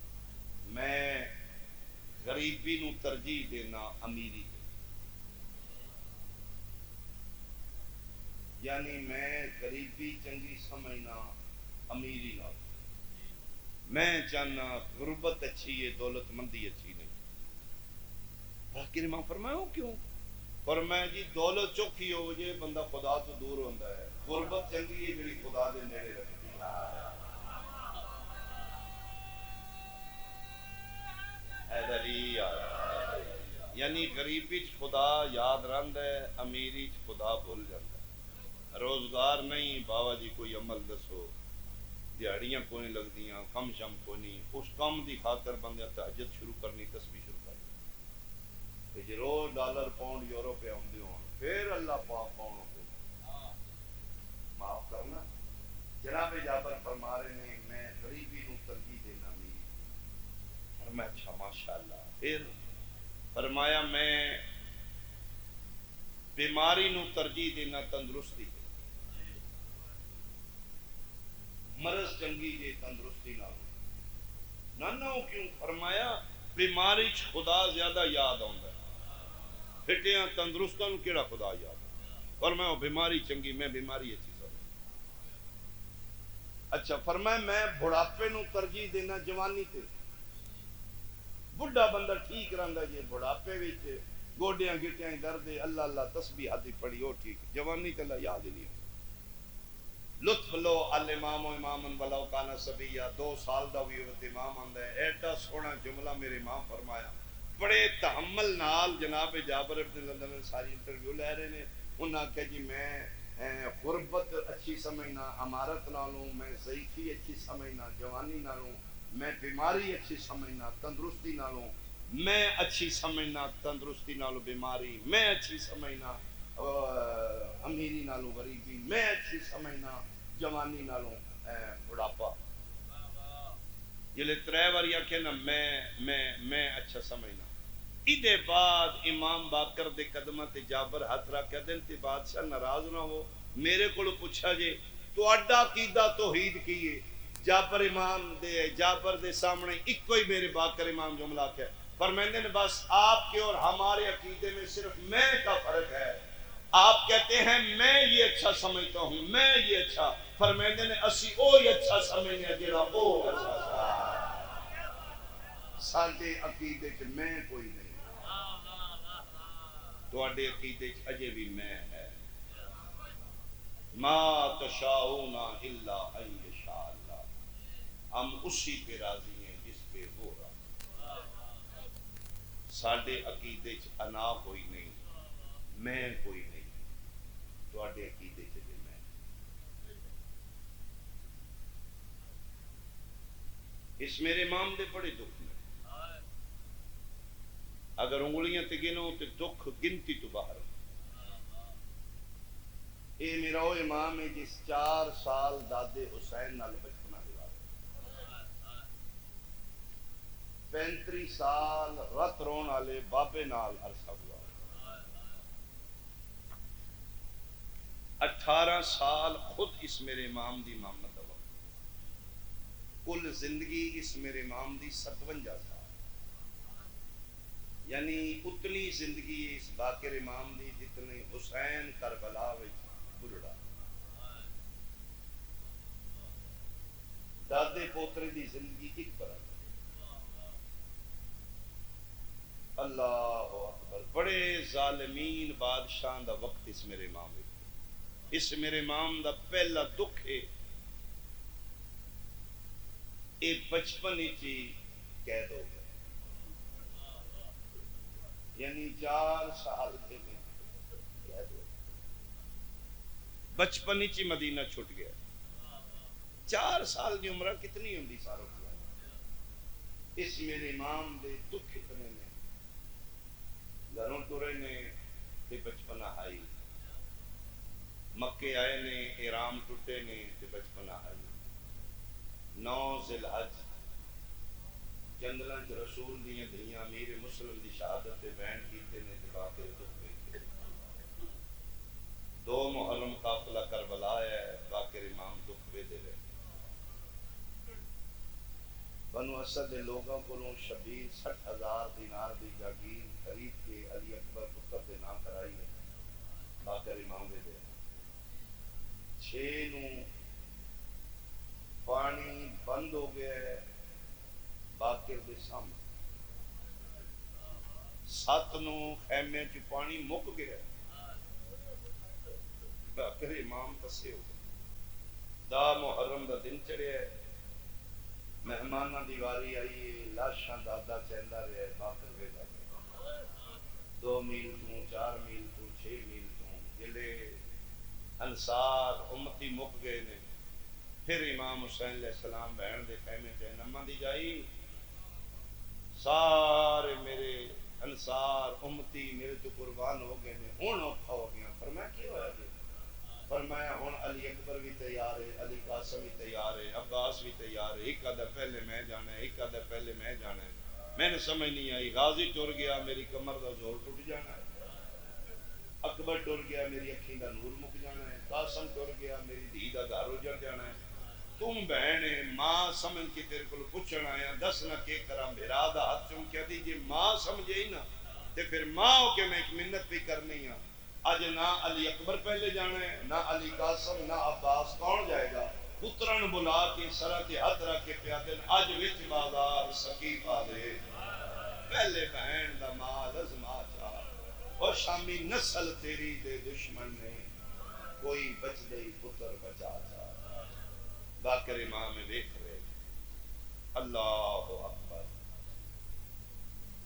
میں غریبی نو ترجیح دینا امیری، یعنی میں غریبی چنگی سمجھنا امیری نہ، میں چاہنا غربت اچھی ہے دولت مندی اچھی نہیں۔ باقی امام فرمایا کیوں؟ فرمایا جی دولت چوکھی ہو جے بندہ خدا تو دور ہوتا ہے، غربت چنگی ہے جڑی خدا دے نیڑے رکھتی ہے۔ حیدری آیا یعنی غریبی چ خدا یاد رہندا ہے، امیری چ خدا بھول جاتا ہے۔ روزگار نہیں باوا جی کوئی عمل دسو، دیہڑیاں کوئی نہیں لگدیاں، کم شم کوئی نہیں، اس کام دی خاطر بندے تہجد شروع کرنی تسبیح شروع کرنی کہ جی روز ڈالر پاؤنڈ یورو پہ آؤندے ہون پھر اللہ پاک پاؤنڈ معاف کرنا۔ جناب جابر فرما رہے ہیں میں غریبی نو ترجیح دینا میری، اور میں اچھا ماشاءاللہ۔ پھر فرمایا میں بیماری نو ترجیح دینا تندرستی، مرض چنگی جے تندرستی نہ ہو نہ کیوں؟ فرمایا بیماری چ خدا زیادہ یاد آندا ہے، پھٹیاں تندرستاں نو کیڑا خدا یاد ہے؟ فرمایا بیماری چنگی میں بیماری اچھی سمجھ۔ اچھا فرمایا میں بڑھاپے نو ترجیح دینا جوانی تے، بڑھا بندہ ٹھیک رہندا جے بڑھاپے وچ گوڈیاں گٹیاں درد اللہ اللہ تسبیح ہاتھ پڑھی او ٹھیک، جوانی تے اللہ یاد ہی نہیں۔ لطف لو الامام و امامن ولو کانا صبیہ، 2 سال دا بھی وقت امام آندا ہے، ایڈا سونا جملہ میرے امام فرمایا، بڑے تحمل نال جناب جابر ابن لندن نے ساری انٹرویو لے رہے نے، انہاں کہا جی میں غربت اچھی سمجھنا امارت نالوں، میں ضعیفی اچھی سمجھنا جوانی نالوں، میں بیماری اچھی سمجھنا تندرستی نالوں، میں اچھی سمجھنا تندرستی نالوں بیماری، میں اچھی سمجھنا امیری نالوں غریبی، میں اچھی سمجھنا جوانی نالوں بڑھاپا۔ جلے 3 بار آکھے نا میں اچھا سمجھنا۔ ادے بعد امام باقر دے قدمہ تے جابر ہاتھ رکھ کے دن تے بادشاہ ناراض نہ ہو، میرے کو پوچھا جے تہاڈا عقیدہ توحید کی ہے؟ جابر دے سامنے ایک کوئی میرے باقر امام جملہ کیا فرماندے نے بس آپ کے اور ہمارے عقیدے میں صرف میں کا فرق ہے۔ آپ کہتے ہیں میں یہ اچھا سمجھتا ہوں، میں یہ اچھا، فرماندے نے اسی او ہی اچھا سمجھنے جڑا او اچھا ساڈے عقیدے چ میں کوئی نہیں، تواڈے عقیدے چ اجے بھی میں ہے۔ ما تشاؤون الا ان یشاء اللہ، ہم اسی پہ راضی ہیں جس پہ وہ راضی۔ ساڈے عقیدے چ انا کوئی نہیں، میں کوئی نہیں، تواڈے عقیدے چ بھی میں۔ اس میرے امام دے بڑے دکھ میں، اگر انگلیاں تے گنو تے دکھ گنتی تو باہر۔ اے میرا وہ امام ہے جس 4 سال دادے حسین نال بچپنا گزارا، 35 سال رت رون والے بابے نال عرصہ گزارا، 18 سال خود اس میرے امام دی امامت ہوا، کل زندگی اس میرے امام دی 57 سال، یعنی اتنی زندگی اس باقر امام دی جتنی حسین کربلا وچ بلڑا۔ دادے پوترے دی زندگی ایک برابر۔ اللہ اکبر۔ بڑے بڑے ظالمین بادشاہ دا وقت اس میرے امام ہے. اس میرے امام دا پہلا دکھ ہے اے بچپن چی قید ہو گئے، یعنی 4 سال کے میں قید ہو گئے. بچپن چی مدینہ چھٹ گیا. 4 سال کی عمرہ کتنی ہوں دی ساروں کی. اس میرے امام دے دکھ اتنے نے گھروں ٹرے نے تے بچپنا آئی، مکے آئے نے احرام ٹوٹے نے تے بچپنا آئی. 9 ذی الحج جنگلاں چ رسول دیاں دھیاں امیر مسلم دی شہادت تے بیان کیتے نے تے باقی دکھ ویکھے. 2 محرم قافلہ کربلا ہے، باقر امام دکھ وے دے رہے. بنو اسد دے لوگوں کو شبیر 60,000 دینار دی جاگیر خرید کے علی اکبر پتر دے نام کرائی ہے، باقر امام دے دے. 6 نو پانی بند ہو گیا ہے باقر دے سامنے. 7 نو خیمے چ پانی مک گیا ہے، باقر امام پسے ہو گئے. 10 محرم دا دن چڑھے ہے، مہمانہ دی واری آئی ہے، لاشاں دادا چہندا رہے ہے. باقر وے دا 2 میل تو 4 میل تو 6 میل تو جلے انصار امتی مک گئے نے. پھر امام حسین علیہ السلام بہن دے خیمے چ نما دی جائی، سارے میرے انصار امتی میرے تو قربان ہو گئے نے، ہن اوکھا ہو گیا. فرمایا کی ہوا جی؟ فرمایا ہن علی اکبر بھی تیار ہے، علی قاسم بھی تیار ہے، عباس بھی تیار ہے. ایک آدھا پہلے میں جانا ہے، ایک آدھا پہلے میں جانا ہے. میں نے سمجھ نہیں آئی. غازی ٹر گیا میری کمر دا زور ٹوٹ جانا ہے، اکبر ٹر گیا میری اکھی دا نور مک جانا ہے، قاسم ٹر گیا میری دھی دا گھر اجڑ جانا ہے. تم بہن ہے ماں سمجھ کے تیرے کو پوچھن آیا، دس نہ کے کرا. میرا دا ہاتھ چوم کیا دی جی ماں سمجھے ہی نہ تے پھر ماں ہو کے میں ایک منت بھی کرنی ہے. اج نہ علی اکبر پہلے جانا ہے، نہ علی قاسم، نہ عباس. کون جائے گا؟ پترن بلا کے سرا تے ہاتھ رکھ کے پیادن اج وچ بازار سکیفا دے پہلے بہن دا مال ازما چاہ اور شامی نسل تیری دے دشمن نے کوئی بچ گئی پتر بچا چاہ. باقر امام دیکھ رہے. اللہ اکبر.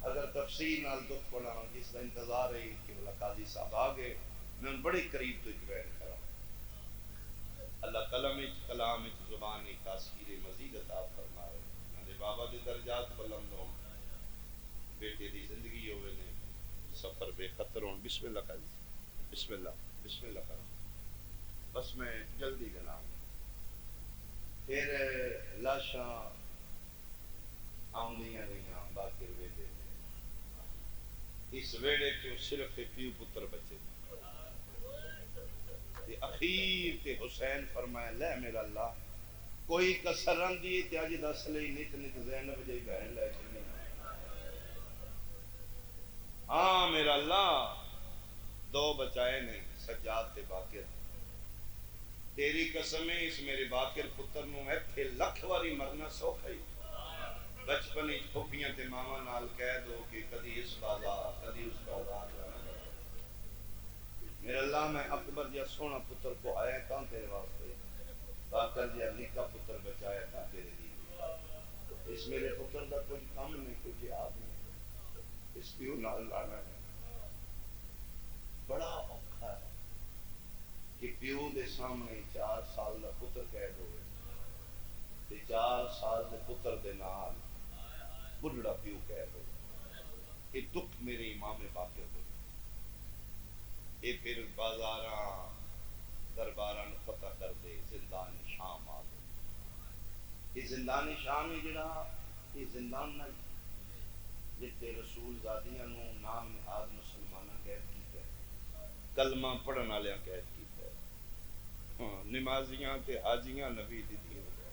اگر تفصیل نال دکھ پڑا جس کا انتظار ہے کہ بلا قاضی صاحب آگے میں ان بڑے قریب تو ایک بیان کرا. اللہ قلم کلام زبان تاثیر مزید عطا فرمائے. میرے بابا دے درجات بلند ہوں، بیٹے دی زندگی ہوئے نے سفر بے خطر ہوں. بسم اللہ کر بسم اللہ بسم اللہ کرو. بس میں جلدی گنا. پھر لاشاں آمدیاں رہیاں باقر ویلے. اس ویڑے کیوں صرف پیو پتر بچے. اخیر تے حسین فرمایا لے میرا اللہ کوئی کسر رن دی تے اج دس لئی نت نت زینب جی بہن لے کے نہیں. ہاں میرا اللہ 2 بچائے نے سجاد تے باقر. تیری قسم ہے اس میرے باقر پتر نو ایتھے لکھ واری مرنا سوکھا ہی. بچپن وچ پھپھیاں تے ماما نال قید ہو کے کدی اس بازار کدی اس بازار. میرے اللہ میں اکبر جا سونا پتر کو آیا کہاں تیرے واسطے، باقر جا نکا پتر بچایا تھا تیرے لیے. اس میرے پتر دا کوئی کام نہیں، کوئی جہاد نہیں، اس پیو نال لانا ہے. بڑا اوکھا ہے کہ پیو دے سامنے 4 سال دا پتر قید ہوئے تے 4 سال دے پتر دے نال بڑھڑا پیو قید ہوئے. یہ دکھ میرے امام باقر ہوئے. یہ پھر بازاراں درباراں فتح کر دے زندان شام آ گئے. یہ زندان شام ہے جڑا یہ زندان نہ جتے رسول زادیاں نو نام نہاد مسلماناں قید کیتا ہے، کلمہ پڑھن والیاں قید کیتا ہے. ہاں نمازیاں تے حاجیاں نبی دی دین ہو گئے.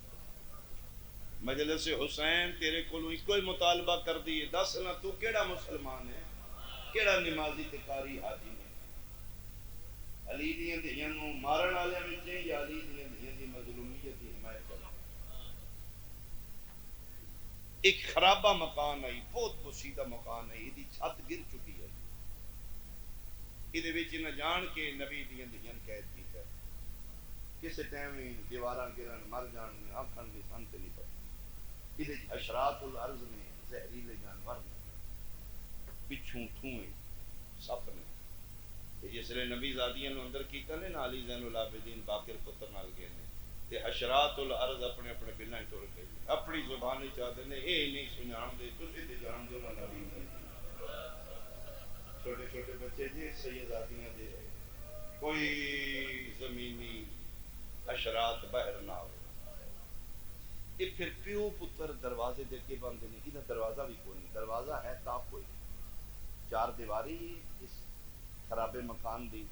مجلس حسین تیرے کولوں ایک کوئی مطالبہ کر دی، دس نہ تو کیڑا مسلمان ہے، کیڑا نمازی تے قاری حاجی ہے. علی دیاں دھیاں نو مارن والے وچ یا علی دیاں دھیاں دی مظلومیت دی حمایت کرنا. ایک خرابہ مکان آئی، بہت بسیدہ مکان ہے، یہ چھت گر چکی ہے. یہ نہ جان کے نبی دیا دھیاں قید کیتا کسی ٹائم ہی دیواراں گرن مر جان گے آنکھن کے سن تے نہیں پتا یہ اشرات الارض نے زہریلے جانور نے پچھوں تھوئیں سپ نے جس نے نبی زادیاں نو اندر کیتا نے علی زین العابدین باقر پتر نال گئے نے تے حشرات الارض اپنے اپنے بلّاں ٹر گئے اپنی زبان چاہتے نے اے نہیں سنجان دے تسی تے جان دو نہ نبی چھوٹے چھوٹے بچے جی سیداتیاں دے کوئی زمینی حشرات باہر نہ ہو یہ پھر پیو پتر دروازے دے کے بندے نے کہ دروازہ بھی کوئی نہیں دروازہ ہے تاپ کوئی چار دیواری اس خراب مکان دی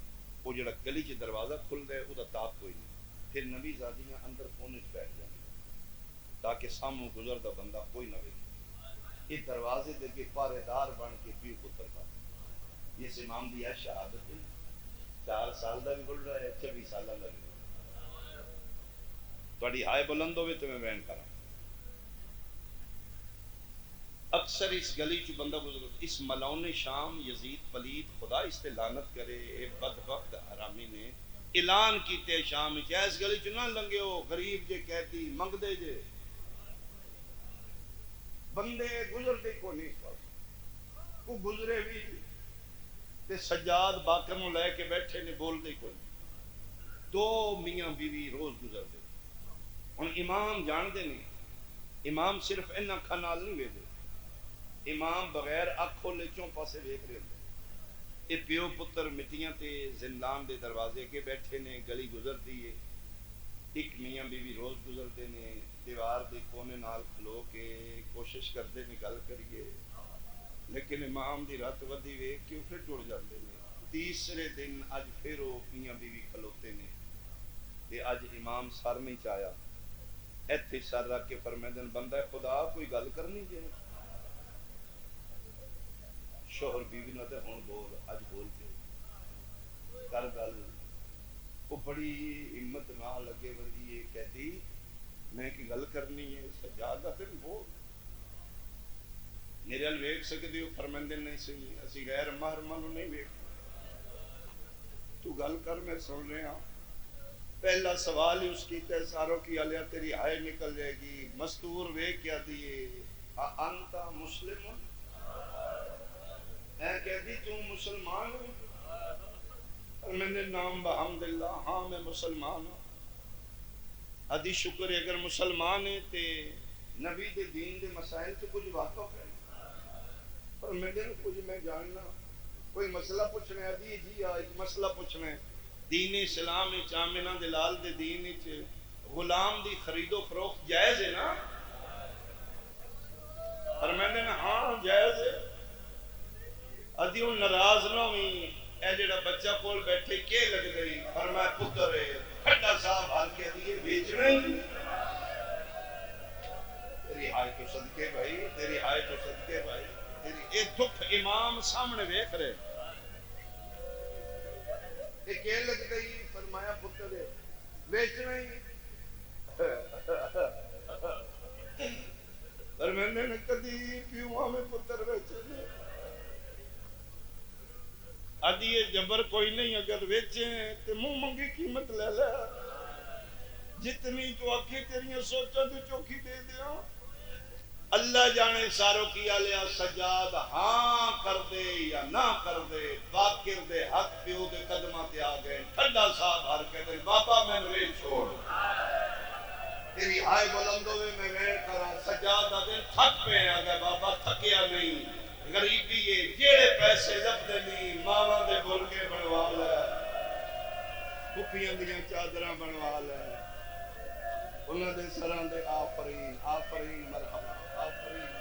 وہ جڑا گلی چ دروازہ کھل رہا ہے وہ تاپ کوئی نہیں پھر نبی زادیاں اندر کونے چ بیٹھ جائیں تاکہ ساموں گزرتا بندہ کوئی نہ ویکھے یہ دروازے دے کے پہرے دار بن کے پیو پتر کا یہ امام دی ہے شہادت 4 سال دا بھی بول رہا ہے 26 سال دا بھی تھوڑی ہائے بلند ہوئے تو میں بیان کراں اکثر اس گلی چ بندہ گزر اس ملعون شام یزید پلید خدا اس تے لعنت کرے اے بدبخت حرامی نے اعلان کیتے شام چ اس گلی چ نہ لنگیو غریب جے قیدی منگ دے جے بندے گزرتے کو نہیں کو گزرے بھی تے سجاد باقر نو لے کے بیٹھے نے بول دے کوئی 2 میاں بیوی روز گزرتے ہن امام جان دے نہیں امام صرف ان اکھاں نال نہیں ویکھدے امام بغیر اکھ کھولے چوں پاسے ویکھ رہے ہوندے اے پیو پتر مٹیاں تے زندان دے دروازے کے بیٹھے نے گلی گزرتی ہے ایک میاں بیوی روز گزرتے نے دیوار دے کونے نال کھلو کے کوشش کرتے نے گل کریے لیکن امام دی رات ودی ویکھ کے پھر ٹر جاندے نے تیسرے دن اج پھر وہ میاں بیوی کھلوتے نے تے اج امام سر نہیں چایا ایتھے سر رکھ کے فرمیندے بندہ خدا کوئی گل کرنی جے شوہر بیوی نہ تے ہن بول اج بول کے کر گل وہ بڑی ہمت نہ لگے ودی یہ کہتی میں کی گل کرنی ہے سجاد دا پھر بول میرے ال ویکھ سکدی ہو فرمیندے نہیں سی اسی غیر محرماں نو نہیں ویکھ تو گل کر میں سن رہا پہلا سوال ہی اس کی ساروں کی علیہ تیری ہائے نکل جائے گی مستور ویکھ کیا دیے انتا مسلم میں کہتی تو مسلمان ہوں میں نے نام بحمداللہ ہاں میں مسلمان ہوں ادھی شکر ہے اگر مسلمان ہے تے نبی دے دین دے مسائل تو کچھ واقف ہے پر میں نے کچھ میں جاننا کوئی مسئلہ پوچھنا ہے ادھی جی ایک مسئلہ پوچھنا ہے دین اسلام چامنہ دلال دے دین غلام دی خرید و فروخت جائز ہے نا پر میں نے ہاں جائز ہے ادھی ان ناراض نہ ہوئی اے جڑا بچہ کول بیٹھے کے لگ گئی فرمایا پتر ہے کھڈا صاحب حال کے دیے بیچنا ہی تیری ہائے تو صدقے بھائی تیری ہائے تو صدقے بھائی تیری ایک دکھ امام سامنے ویکھ رہے ایک کے لگ گئی فرمایا پتر ہے بیچنا ہی پر میں نے کدی پیو میں پتر بیچے ادھی یہ جبر کوئی نہیں اگر ویچیں تو منہ منگی قیمت لے لے جتنی تو آکھی تیریاں سوچا تو چوکھی دے دیا اللہ جانے ساروں کی آلیا سجاد ہاں کر دے یا نہ کر دے باقر دے حق پیو دے قدمہ تے آ گئے ٹھنڈا صاحب ہر کے دے بابا میں نوے چھوڑ تیری ہائے بلند ہوئے میں وین کرا سجاد دن تھک پہ آ گئے بابا تھکیا نہیں غریبی ہے جیڑے پیسے لب دے نہیں ماما دے بول کے بنوا لے کپیاں دیاں چادراں بنوا لے انہاں دے سراں دے آفرین آفرین مرحبا آفرین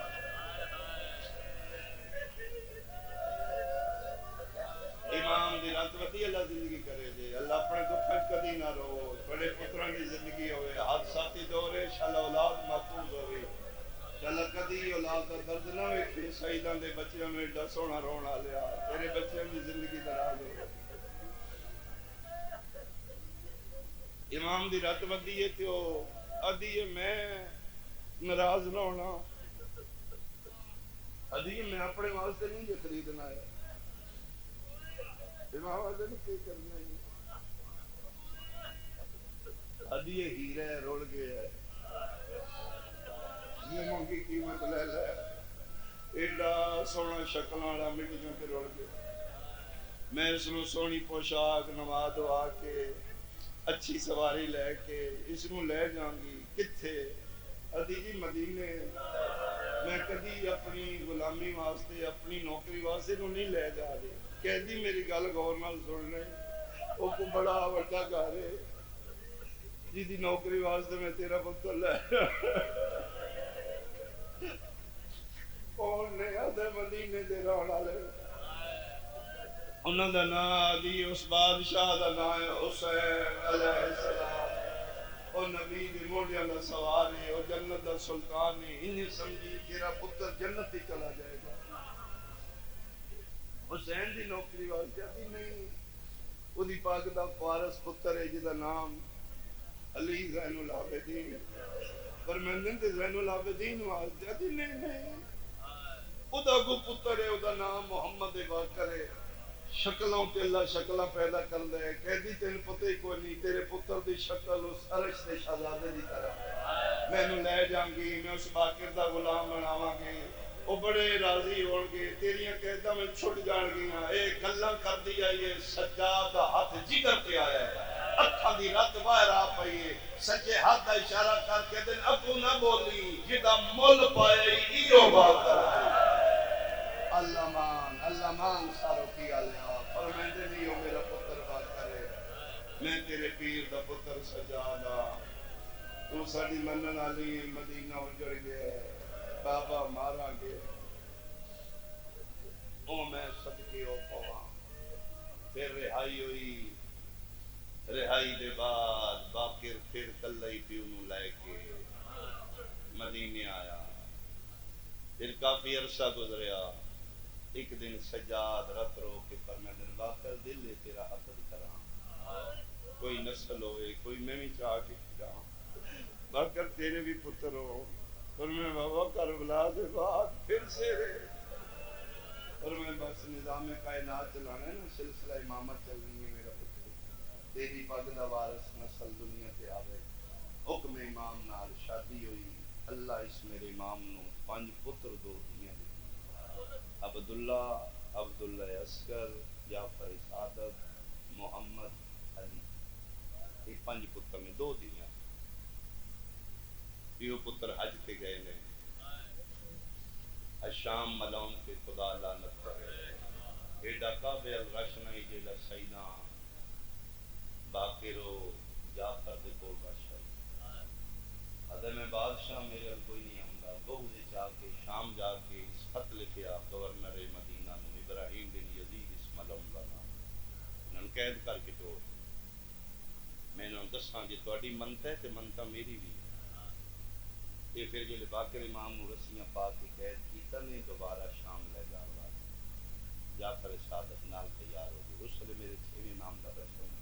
امام دی رات ودی اللہ زندگی کرے دے اللہ اپنے دکھ کدی نہ رو بڑے پتراں دی زندگی ہوئے حادثاتی دورے انشاءاللہ اولاد محفوظ ہوئے چل کدی اولاد کا درد نہ ویکھے شہیداں دے بچیاں نوں ایڈا سونا رونا لیا تیرے بچیاں دی زندگی دراز ہو امام دی رات ودی ہے تے او ادھی میں ناراض نہ ہونا ادھی میں اپنے واسطے نہیں جو خریدنا ہے امام والے نے کی کرنا ہے؟ ادھی ہیرا ہے رول گیا ہے، موموں کی قیمت لے لے، ایڈا سونا شکل والا مٹیاں تے رول گیا، میں اس نو سونی پوشاک نوا دوا کے اچھی سواری لے کے اس نو لے جاؤں گی کتھے؟ ادھی جی مدینے، میں کدی اپنی غلامی واسطے اپنی نوکری واسطے نو نہیں لے جا رہی، کہہ دی میری گل غور نال سن لے، وہ کو بڑا وڈا گھر ہے جی دی نوکری واسطے میں تیرا پتر لے کون نے آدھے مدینے دے رہن والے، انہوں دا نام آدھی اس بادشاہ دا نام ہے حسین علیہ السلام، او نبی دی موڑیاں دا سوار ہے، او جنت دا سلطان ہے، انہیں سمجھی تیرا پتر جنت ہی چلا جائے گا۔ حسین دی نوکری واسطے آدھی نہیں، او دی پاک دا فارس پتر ہے جدا نام علی زین العابدین، پر میں دن زین العابدین واسطے آدھی نہیں، او دا کو پتر ہے، او دا نام محمد باقر ہے، شکلوں تے اللہ شکلہ پیدا کر دے، کہہ دی تین پتہ ہی کوئی نہیں، تیرے پتر دی شکل اس عرش دے شہزادے دی طرح، میں نو لے جاؤں گی، میں اس باقر دا غلام بناواں گی، وہ بڑے راضی ہون گے، تیریاں قیداں میں چھٹ جان گیاں، اے گلاں کر دیا یہ سجاد دا ہاتھ جگر تے آیا ہے، اکھاں دی رات باہر آ پئی ہے، سچے ہاتھ دا اشارہ کر کے دن ابو نہ بولی، جدا مول پائے ایو بات کر اللہ مان سارو کی آلیا فرمائندے نہیں ہو میرا پتر بات کرے، میں تیرے پیر دا پتر سجادا، تو ساڑی منن علی مدینہ اجڑ گئے، بابا مارا گئے، او میں صدقے او پواں، پھر رہائی ہوئی، رہائی دے بعد باقر پھر کلہی پیونوں لے کے مدینے آیا، پھر کافی عرصہ گزریا، ایک دن سجاد رت رو کے فرمیدن باقر دل ہے تیرا عقد کراں، کوئی نسل ہوئے کوئی میں بھی چاہ کے جاؤں، باقر تیرے بھی پتر ہو، اور میں بابا کربلا دے بعد پھر سے اور میں بس نظام کائنات چلانا ہے نا، سلسلہ امامت چلنی ہے میرا پتر، تیری پگ دا وارث نسل دنیا تے آوے، حکم امام نال شادی ہوئی، اللہ اس میرے امام نو 5 پتر 2 دھیاں دیتی، عبداللہ اصغر، جعفر سعادت، محمد علی، یہ 5 پتر میں 2 دھیاں، پیو پتر حج تے گئے نے، شام ملون کے خدا لعنت کرے، ایڈا کعبے الرشن ہے جیڑا سیدہ باقرو جعفر دے کول بادشاہ، ادھر میں بادشاہ میرے کوئی نہیں آؤں گا، بہو دے چاہ کے شام جا کے اس خط لکھیا گورنر مدینہ نو ابراہیم بن یزید اسم علم کا نام، انہوں قید کر کے توڑ، میں انہوں دساں جی تواڈی منت ہے تے منتا میری بھی ہے، یہ پھر جلے باقر امام نو رسیاں پا کے قید کیتا نے دوبارہ شام لے جا رہا جعفر سعادت نال تیار ہو گئی، اس لیے میرے 6ویں امام کا رسول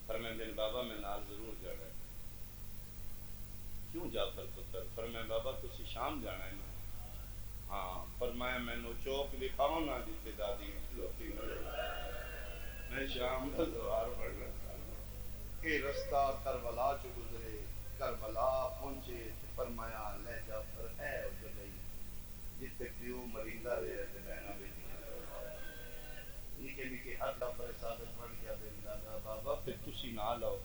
فرمائیں بابا میں نال ضرور جانا ہے، کیوں جعفر پتر؟ فرمائیں بابا تسی شام جانا ہے نا، ہاں، فرمایا میں نو چوک دکھاؤں نہ جتے دادی کھلوتی نہ، میں شام کا دوار پڑھنا اے رستہ کربلا چ گزرے، کربلا پہنچے، فرمایا لے جعفر ہے او جو گئی جتے پیو مریندہ رہے تے بہنا بیٹی نکے نکے ہاتھ پر سادت بڑھ گیا دے دادا بابا پھر تسی نہ لو،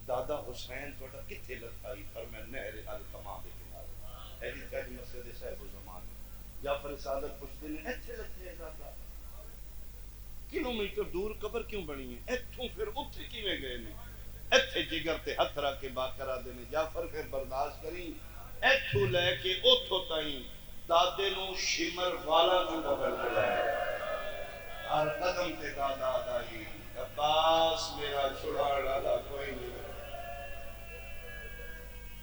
دادا حسین تھوڑا کتھے لتائی؟ فرمایا نہر القما دے کنارے، ایدی کہہ مسجد صاحب زمان جعفر سعادت پوچھتے ہیں ایتھے لتے دادا کلومیٹر دور قبر کیوں بنی ہے؟ ایتھوں پھر اتھے کیویں گئے نے؟ ایتھے جگر تے ہتھ رکھ کے باقرہ دینے، جعفر پھر برداشت کریں، ایتھوں لے کے اتھوں تائیں دادے نو شمر والا نو قبر دلائے، ہر قدم تے دادا دائی عباس میرا چھڑاڑا دا کوئی نہیں،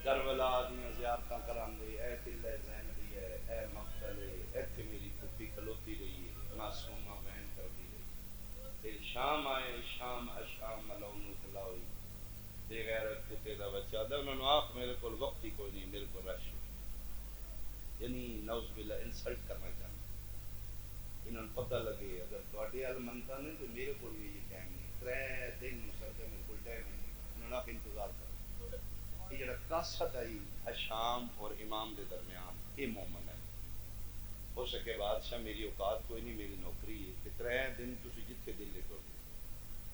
کربلا دیاں زیارتاں کران دے، اے دل زین دی ہے، اے مقتل ہے، ایتھے میری پھپھی کھلوتی رہی ہے، معصومہ بہن کر دی رہی، پھر شام آئے، شام اشام ملون اطلاع ہوئی، بے غیرت کتے دا بچہ دا، انہوں نے آخ میرے کو وقت ہی کوئی نہیں، میرے کو رش، یعنی نوز باللہ انسلٹ کرنا چاہتا، انہوں نے پتہ لگے اگر تواڈے ال منتا نہیں تو میرے کو بھی یہ ٹائم نہیں 3 دن مسلسل میرے کو ٹائم نہیں انہوں نے انتظار کرو یہ جڑا قاصد آئی شام اور امام دے درمیان یہ مومن ہے ہو سکے بادشاہ میری اوقات کوئی نہیں میری نوکری ہے کہ 3 دن تسی جتھے دل لے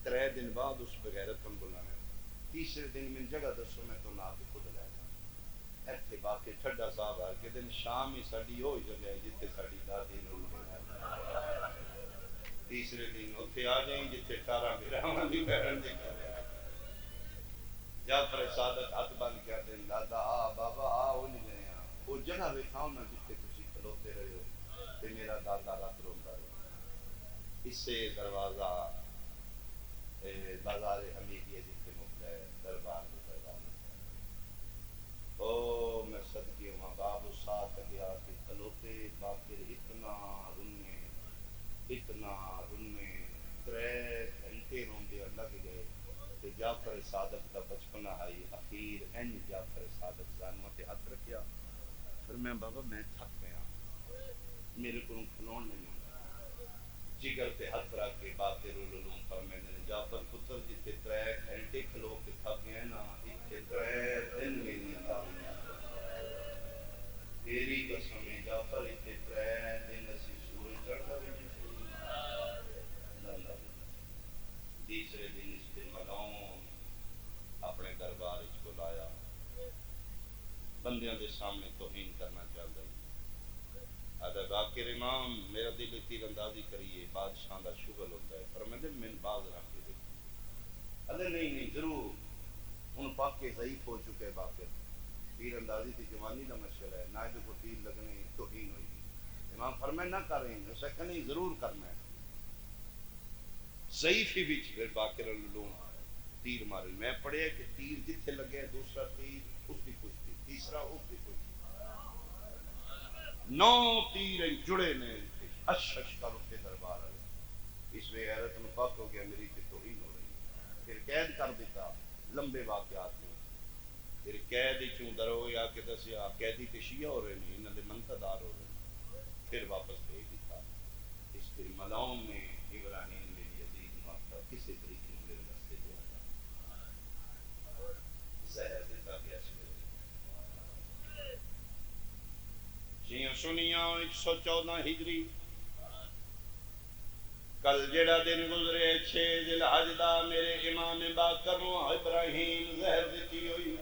ٹر 3 دن بعد اس بغیرت تم بلانا تیسرے دن میں جگہ دسو میں تو نہ کے خود لے جاؤں ایتھے باقی ٹھڈا صاحب ہر کے دن شام ہی ساڈی وہ جگہ ہے جتھے ساڈی دادی نور تیسرے دن اتنے آ جائیں جتنے 18 براہماں دی بہن دی جعفر صادق ہاتھ بند کر دیں دادا آ بابا آ وہ نہیں گئے ہاں وہ جگہ ویکھاؤ نا جتنے تسی کھلوتے رہے ہو تے میرا دادا رات روندا ہے اس سے دروازہ بازار حمیدیہ جتنے مکتا ہے دربار میں دربار او میں صدقے ہوں باب ساتھ گیا کہ کھلوتے باقر اتنا رونے 3 گھنٹے روندے لگ گئے تے جعفر صادق دا بچپنا آئی اخیر این جعفر صادق زانوں تے ہاتھ رکھیا پھر میں بابا میں تھک گیا میرے کو کھلون نہیں ہوندا جگر تے ہاتھ رکھ کے باقر العلوم فرماندے نے جعفر پتر جتے 3 گھنٹے کھلو کے تھک گئے نا ایتھے 3 دن میری تعلیم تیری قسم ہے جعفر ایتھے 3 دن اسی سورج چڑھتا بھی تیسرے دن اس کے ملون اپنے دربار اس کو لایا بندیاں دے سامنے توہین کرنا چاہتا ہے اگر باقر امام میرا دل تیر اندازی کریے بادشاہ دا شغل ہوتا ہے پر میں دل میں باز رکھ کے دیکھ ادھر نہیں ضرور ان پاک کے ضعیف ہو چکے باقر تیر اندازی تھی جوانی کا مشغلہ ہے نہ کو تیر لگنے توہین ہوئی امام فرمائے نہ کر رہے ہیں اسے کہیں ضرور کرنا ہے ضعیف ہی بھی پھر باقر العلوم تیر مارے میں پڑھیا کہ تیر جتھے لگے دوسرا تیر اس کی پشتی تیسرا اس کی پشتی 9 تیر جڑے نے اش کر کے دربار آئے اس میں غیرت مفاق ہو گیا میری کہ توہین ہو رہی پھر قید کر دیتا لمبے واقعات میں پھر قید چوں درو یا کہ دسیا قیدی تے شیعہ ہو رہے ہیں انہاں دے منتدار ہو رہے ہیں پھر واپس بھیج دیتا اس کے ملعون نے ابراہیم میری عزیز مقتا کسی طریقے میں میرے رستے دے آتا زہر دیتا گیا جیاں سنیاں 114 ہجری کل جڑا دن گزرے 6 ذی الحج دا میرے امام باقر نو ابراہیم زہر دیتی ہوئی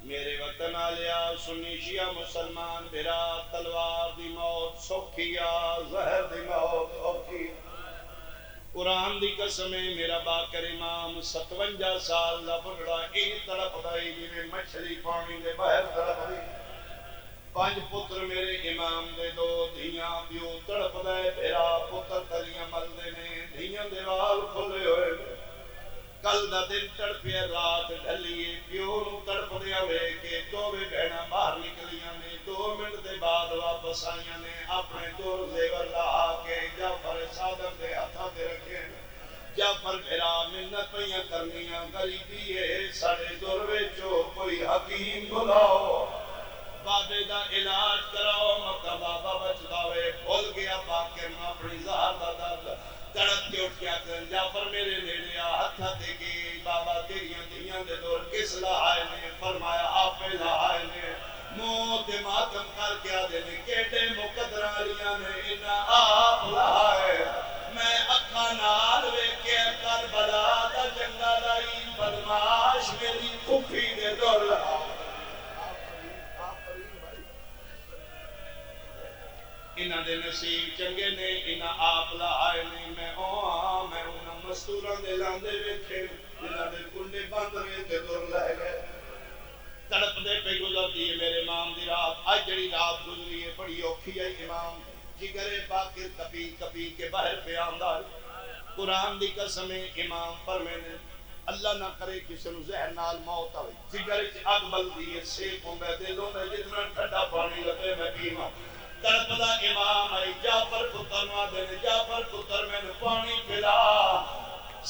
میرے وطن آلیا سنی شیعہ مسلمان بھرا تلوار دی موت سوکھیا زہر دی موت سوکھی قرآن دی قسم ہے میرا باقر امام 57 سال دا بڑھڑا این تڑپ دائی جی میں مچھلی پانی دے باہر تڑپ دی 5 پتر میرے امام دے 2 دھیاں پیو تڑپ دے بھرا پتر تلیاں ملدے نے دھیاں دے وال کھلے ہوئے کل دا دن تڑپیا رات ڈھلیے پیو نو تڑپ دیا ہوئے کہ 2 بہناں باہر نکلیاں نے 2 منٹ دے بعد واپس آئیاں نے اپنے دور زیور لا کے جعفر صادق دے ہتھاں تے رکھے جعفر بھرا منت پیاں کرنیاں غریبی ہے ساڈے دور وچوں کوئی حکیم بلاؤ بابے دا علاج کراؤ مکہ بابا بچداوے بھول گیا باقر میں اپنی زہر دا درد تڑپ کے اٹھ گیا کر جعفر میرے نیڑے ہتھا تے گی بابا تیریاں دیاں دے دور کس لائے نے فرمایا آپ لائے نے موت ماتم کر کے آدھے نے کیٹے مقدرہ لیاں نے انہا آپ لائے میں اکھا نال ویکے کربلا دا جنگا لائی بدماش میری پھوپھی دے دور لائے انہاں دے نصیب چنگے نے انہاں آپ لائے نے میں انہاں مستوراں دے لاندے ویکھے انہاں دے کنڈے بند رہے تے دور لے گئے تڑپ دے پہ گزر دیئے میرے امام دی رات آج جڑی رات گزری ہے بڑی اوکھی ہے امام جگرے باقر کپی کپی کے باہر پہ آندار قرآن دی قسم امام فرمینے اللہ نہ کرے کسی نو زہر نال موت آئے جگرے اگ بل دیئے سیک ہوں میں دلوں میں جتنا ٹھڈا پانی لگے میں پیما تڑپدا امام آئی جعفر پتر نو آدھے جعفر پتر میں پانی پلا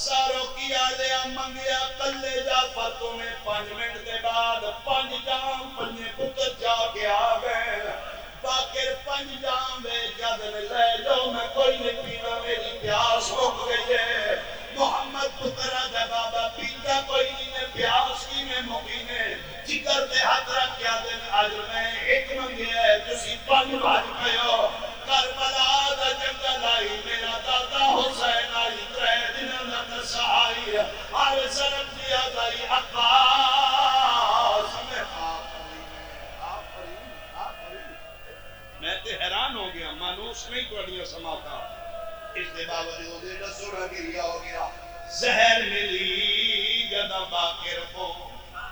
ساروں کی آلیا منگیا کلے جعفر تو میں 5 منٹ دے بعد 5 جام 5 پتر جا کے آ گئے باقر 5 جام بے جد لے لو میں حیران ہو گیا، مانوس نہیں توڑیاں سماتا، اس دے باوجود ایڈا سوڑا گریا ہو گیا، زہر ملی جدا باقر کو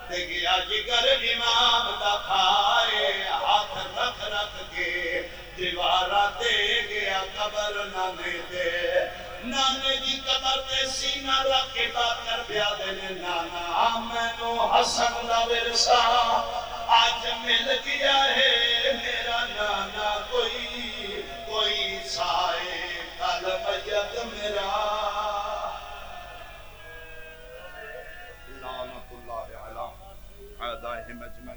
تے گیا جگر امام دا کھائے، ہاتھ رکھ رکھ کے دیوارہ دے گیا قبر نانے دے، نانے دی قبر تے سینہ رکھ کے باقر بیا دینے، نانا میں نو حسن دا ورثہ آج مل گیا ہے، میرا نانا کوئی سائے کل میت میرا، لعنت اللہ علی اعدائے مجمع